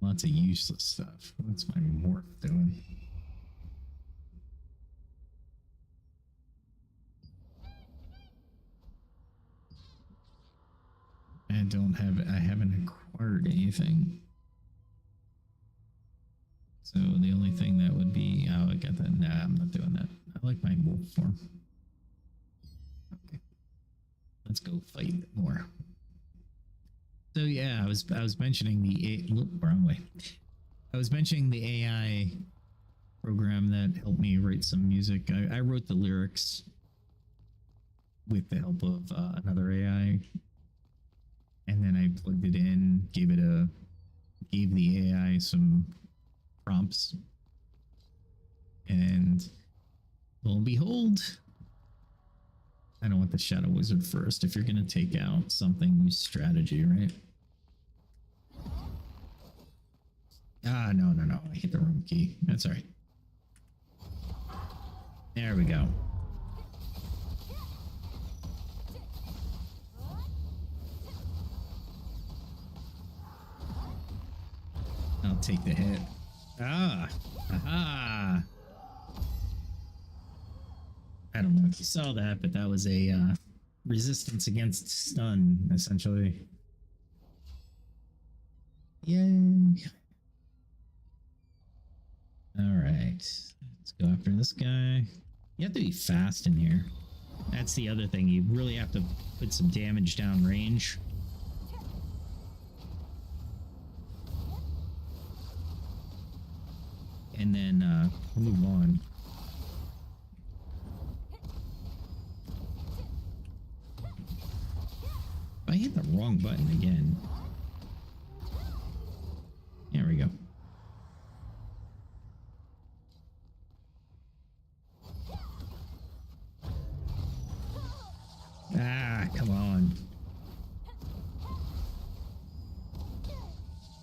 Lots of useless stuff. What's my morph doing? I haven't acquired anything. So the only thing that would be, oh, I got that. Nah, I'm not doing that. I like my wolf form. Okay. Let's go fight more. So yeah, I was mentioning wrong way. I was mentioning the AI program that helped me write some music. I wrote the lyrics with the help of another AI, and then I plugged it in, gave the AI some prompts, and lo and behold, I don't want the Shadow Wizard first. If you're gonna take out something, use strategy, right? Ah, no. I hit the wrong key. That's all right. There we go. I'll take the hit. Ah, aha. I don't know if you saw that, but that was a resistance against stun, essentially. Yay. All right, let's go after this guy. You have to be fast in here. That's the other thing. You really have to put some damage down range. And then move on. I hit the wrong button again. There we go. Ah, come on.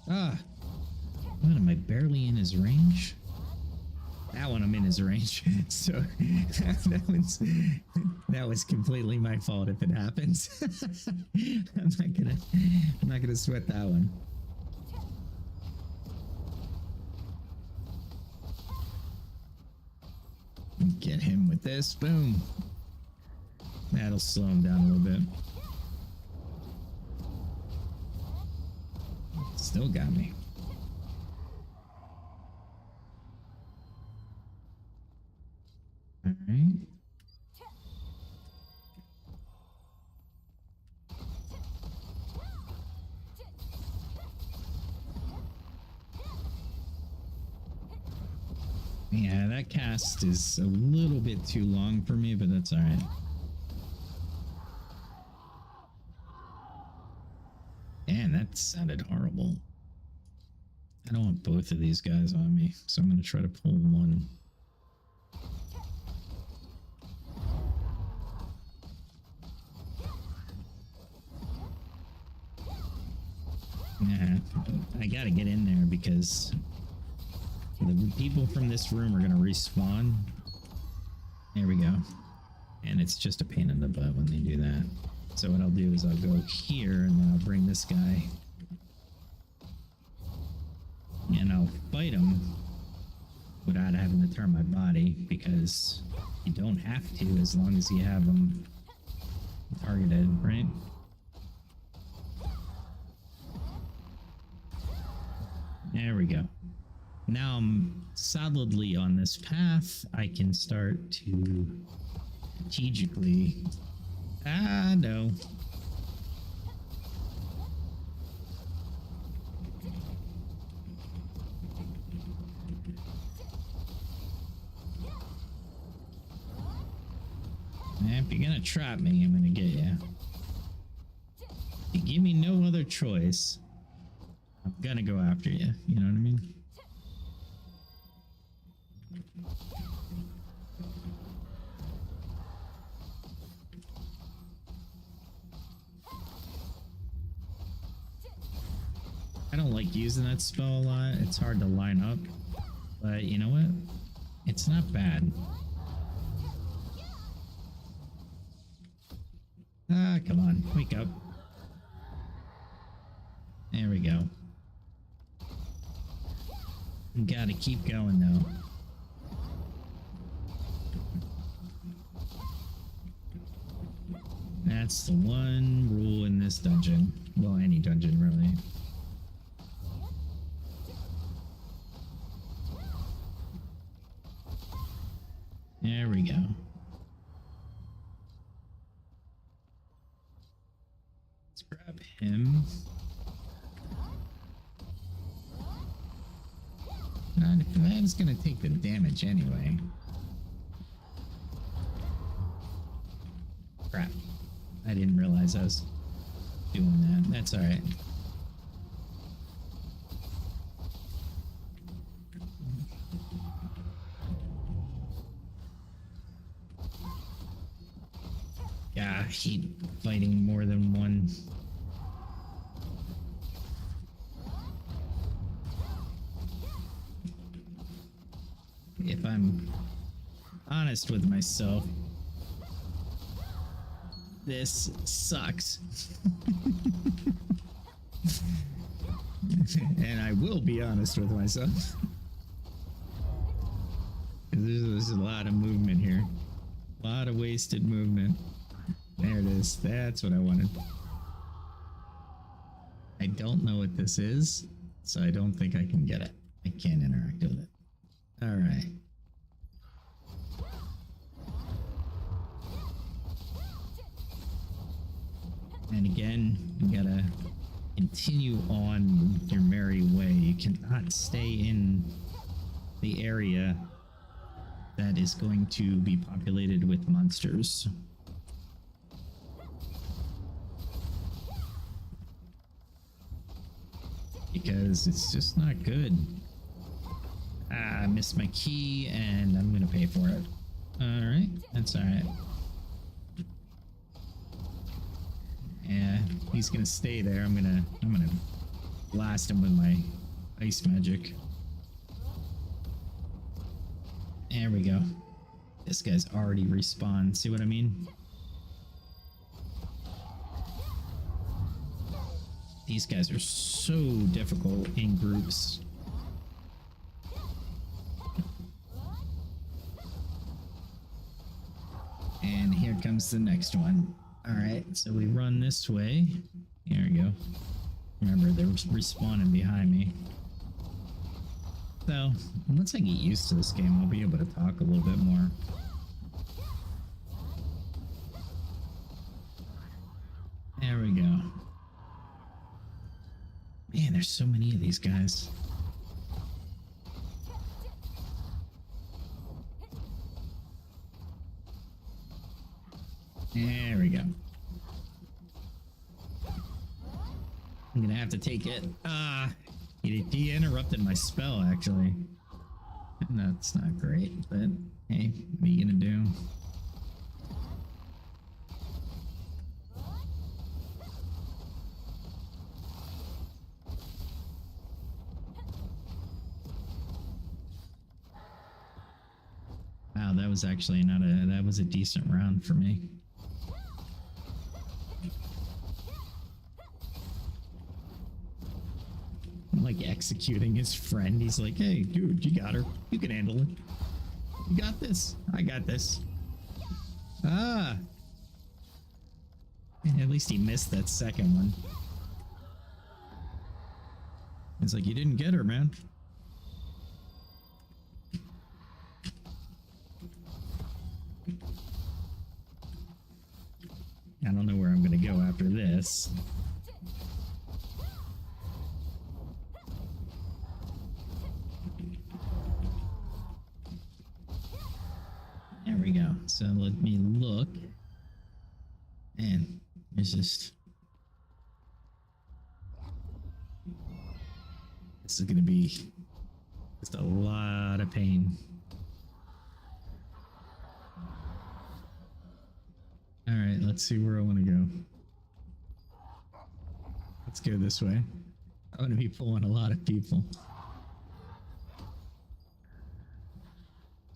Ah. What, am I barely in his range? That one I'm in his range. So that was completely my fault if it happens. I'm not gonna sweat that one. Get him with this. Boom. That'll slow him down a little bit. Still got me. All right. Yeah, that cast is a little bit too long for me, but that's all right. Man, that sounded horrible. I don't want both of these guys on me, so I'm going to try to pull one. Nah, I gotta get in there because the people from this room are gonna respawn. There we go. And it's just a pain in the butt when they do that. So what I'll do is I'll go here and then I'll bring this guy. And I'll fight him without having to turn my body because you don't have to as long as you have them targeted, right? There we go. Now I'm solidly on this path. I can start to strategically... Ah, no. If you're gonna trap me, I'm gonna get you. If you give me no other choice, I'm gonna go after you. You know what I mean? I don't like using that spell a lot. It's hard to line up. But you know what? It's not bad. Ah, come on. Wake up. There we go. Gotta keep going though. That's the one rule in this dungeon. Well, any dungeon really. There we go. Let's grab him. That's gonna take the damage anyway. Crap. I didn't realize I was doing that. That's alright. Yeah, I hate fighting more than one. If I'm honest with myself, this sucks. And I will be honest with myself. There's a lot of movement here. A lot of wasted movement. There it is. That's what I wanted. I don't know what this is, so I don't think I can get it. I can't interact with it. Alright. And again, you gotta continue on your merry way. You cannot stay in the area that is going to be populated with monsters. Because it's just not good. Ah, I missed my key and I'm gonna pay for it. Alright, that's alright. Yeah, he's gonna stay there. I'm gonna blast him with my ice magic. There we go. This guy's already respawned. See what I mean? These guys are so difficult in groups. And here comes the next one. Alright, so we run this way. Here we go. Remember, they're respawning behind me. So, once I get used to this game, I'll be able to talk a little bit more. There we go. Man, there's so many of these guys. There we go. I'm gonna have to take it. Ah, he interrupted my spell, actually. That's not great, but hey, what are you gonna do? that was actually not a, that was a decent round for me. I'm like executing his friend. He's like, hey, dude, you got her. You can handle it. You got this. I got this. Ah. At least he missed that second one. It's like, you didn't get her, man. I don't know where I'm gonna go after this. There we go. So let me look. And there's just... This is gonna be just a lot of pain. Alright, let's see where I want to go. Let's go this way. I want to be pulling a lot of people.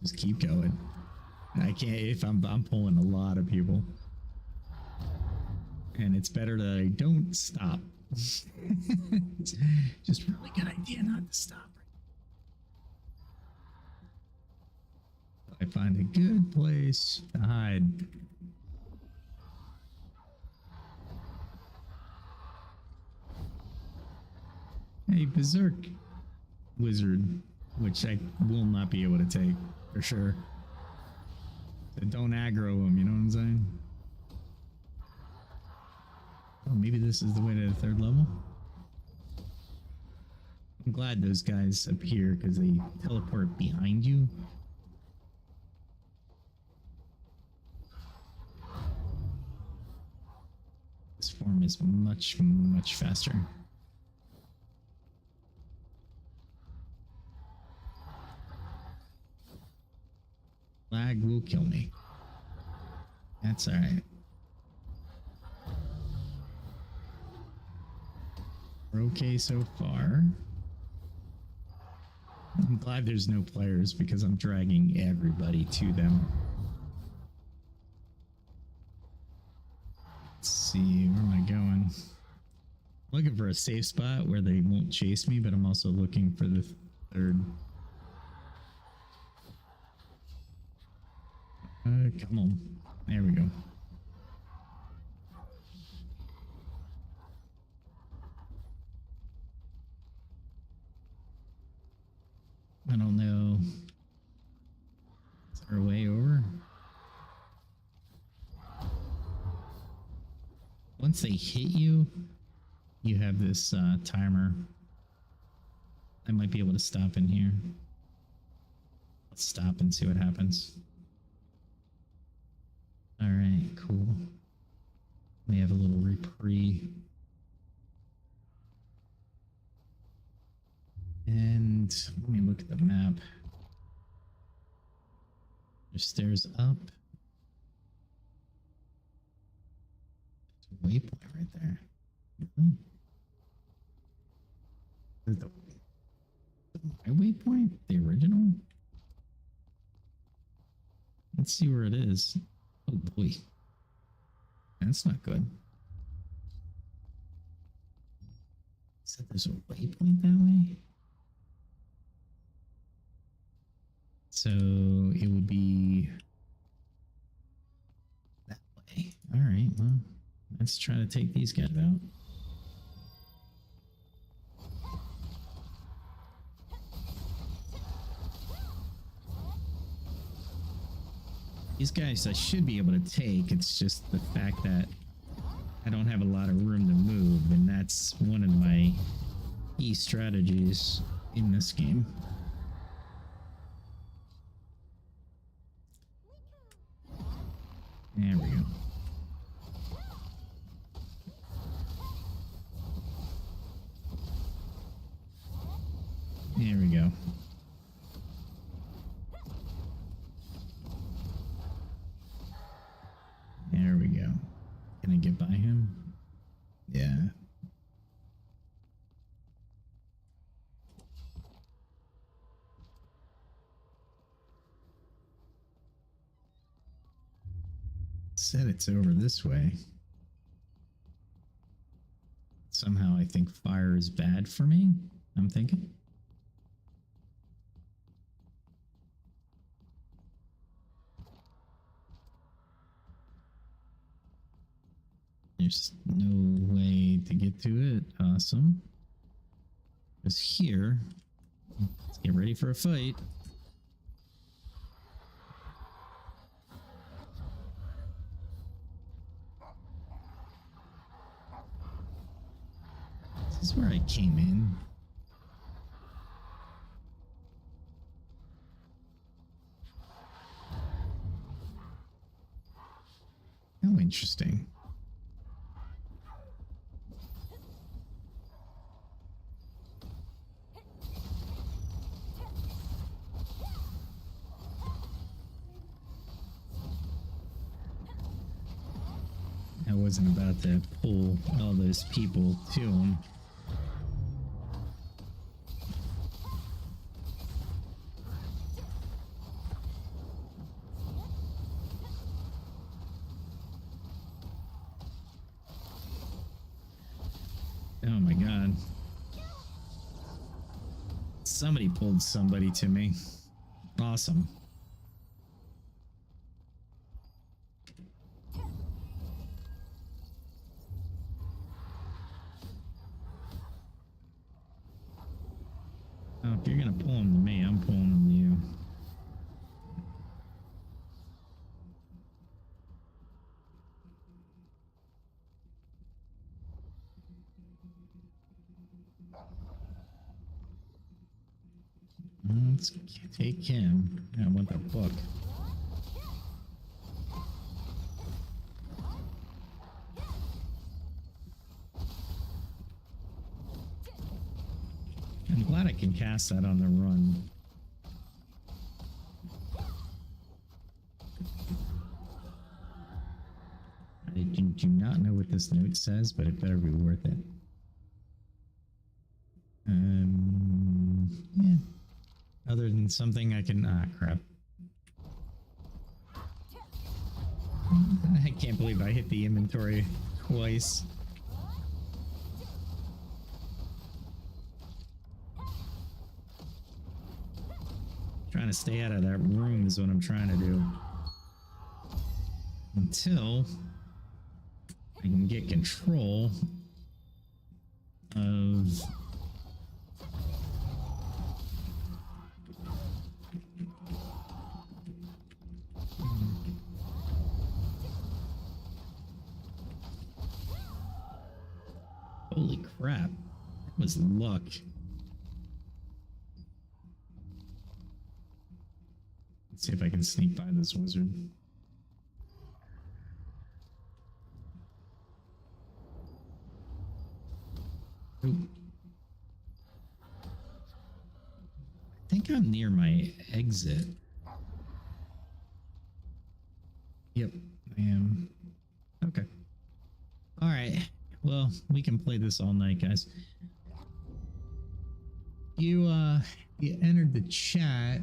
Just keep going. I can't if I'm pulling a lot of people. And it's better that I don't stop. It's just really good idea not to stop. I find a good place to hide. Hey, Berserk Wizard, which I will not be able to take for sure. So don't aggro him, you know what I'm saying? Oh, maybe this is the way to the third level? I'm glad those guys appear because they teleport behind you. This form is much, much faster. Lag will kill me. That's alright. We're okay so far. I'm glad there's no players because I'm dragging everybody to them. Let's see, where am I going? I'm looking for a safe spot where they won't chase me, but I'm also looking for the third. Come on. There we go. I don't know. Is there a way over? Once they hit you, you have this timer. I might be able to stop in here. Let's stop and see what happens. All right, cool. We have a little reprieve. And let me look at the map. There's stairs up. There's a waypoint right there. Really? Is my waypoint the original? Let's see where it is. Oh boy. That's not good. Said there's a waypoint that way? So it would be that way. Alright, well, let's try to take these guys out. These guys I should be able to take, it's just the fact that I don't have a lot of room to move, and that's one of my key strategies in this game. There we go. There we go. There we go. Can I get by him? Yeah. said it's over this way. Somehow I think fire is bad for me, I'm thinking. There's no way to get to it. Awesome. Because here, let's get ready for a fight. This is where I came in. How interesting. I wasn't about to pull all those people to him. Oh my god. Somebody pulled somebody to me. Awesome. Oh, if you're gonna pull him to me, I'm pulling him to you. Let's take him. I want the book. I'm glad I can cast that on the run. I do not know what this note says, but it better be worth it. Yeah. Other than something I can... Ah, crap. I can't believe I hit the inventory twice. Trying to stay out of that room is what I'm trying to do. Until I can get control of... Holy crap. That was luck. Let's see if I can sneak by this wizard. Ooh. I think I'm near my exit. Yep, I am. Okay. All right. Well, we can play this all night, guys. You entered the chat.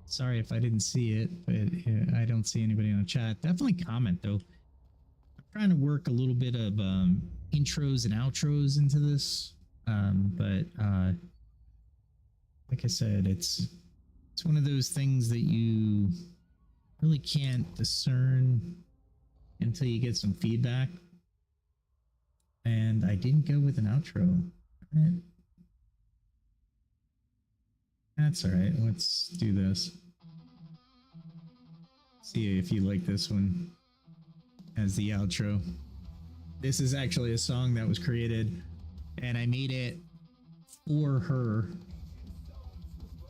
Sorry if I didn't see it, but I don't see anybody on the chat. Definitely comment though. I'm trying to work a little bit of intros and outros into this, but like I said, it's one of those things that you really can't discern until you get some feedback. And I didn't go with an outro. All right. That's all right. Let's do this. See if you like this one as the outro. This is actually a song that was created and I made it for her.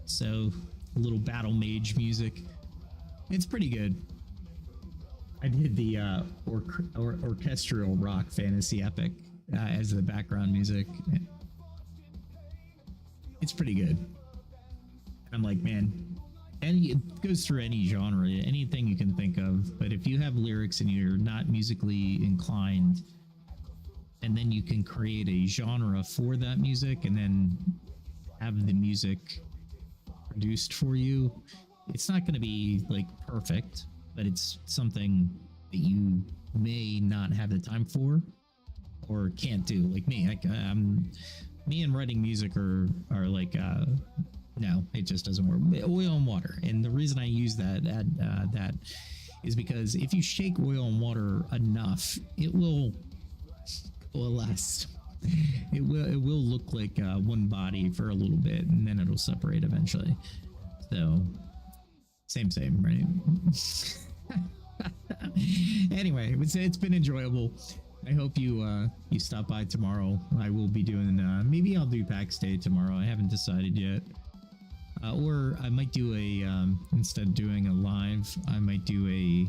So a little battle mage music. It's pretty good. I did the orchestral rock fantasy epic as the background music. It's pretty good. I'm like, man, and it goes through any genre, anything you can think of. But if you have lyrics and you're not musically inclined, and then you can create a genre for that music and then have the music produced for you, it's not going to be like perfect, but it's something that you may not have the time for or can't do. Like me, me and writing music are like no, it just doesn't work. Oil and water, and the reason I use that is because if you shake oil and water enough, it will coalesce. It will look like one body for a little bit, and then it'll separate eventually. So same, right? Anyway, it's been enjoyable. I hope you stop by tomorrow. I will be doing maybe I'll do PAX Day tomorrow. I haven't decided yet. Or I might do a instead of doing a live, I might do a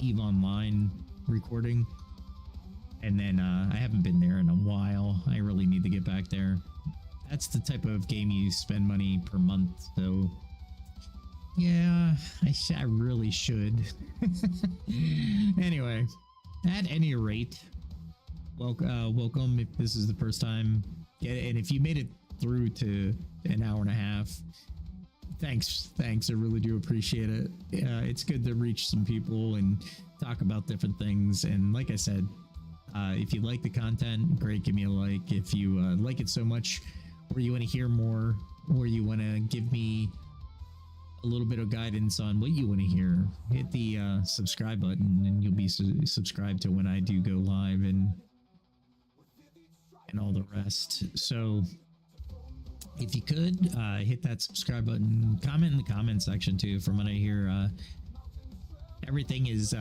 EVE Online recording. And then I haven't been there in a while. I really need to get back there. That's the type of game you spend money per month, so yeah, I really should. Anyway, at any rate, welcome if this is the first time. Yeah, and if you made it through to an hour and a half, thanks. I really do appreciate it. It's good to reach some people and talk about different things. And like I said, if you like the content, great, give me a like. If you like it so much, or you want to hear more, or you want to give me a little bit of guidance on what you want to hear, hit the subscribe button, and you'll be subscribed to when I do go live and all the rest. So if you could hit that subscribe button, comment in the comment section too. From what I hear, everything is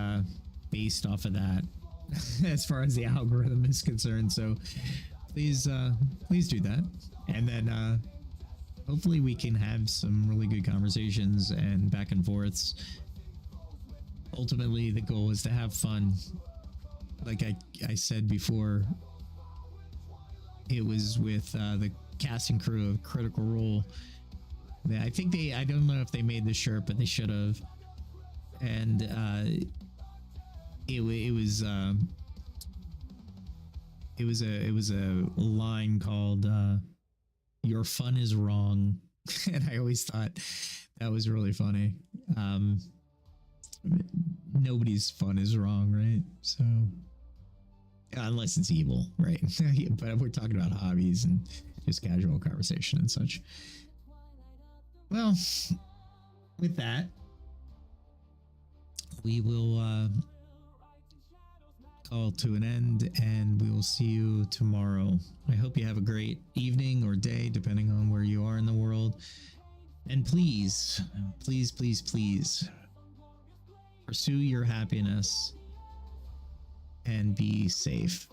based off of that as far as the algorithm is concerned. So please do that, and then hopefully we can have some really good conversations and back and forths. Ultimately, the goal is to have fun. Like I said before, it was with the cast and crew of Critical Role. I think I don't know if they made the shirt, but they should have. And it was a line called "Your fun is wrong," and I always thought that was really funny. Nobody's fun is wrong, right? So unless it's evil, right? But we're talking about hobbies and just casual conversation and such. Well, with that, we will call to an end, and we will see you tomorrow. I hope you have a great evening or day, depending on where you are in the world. And please pursue your happiness and be safe.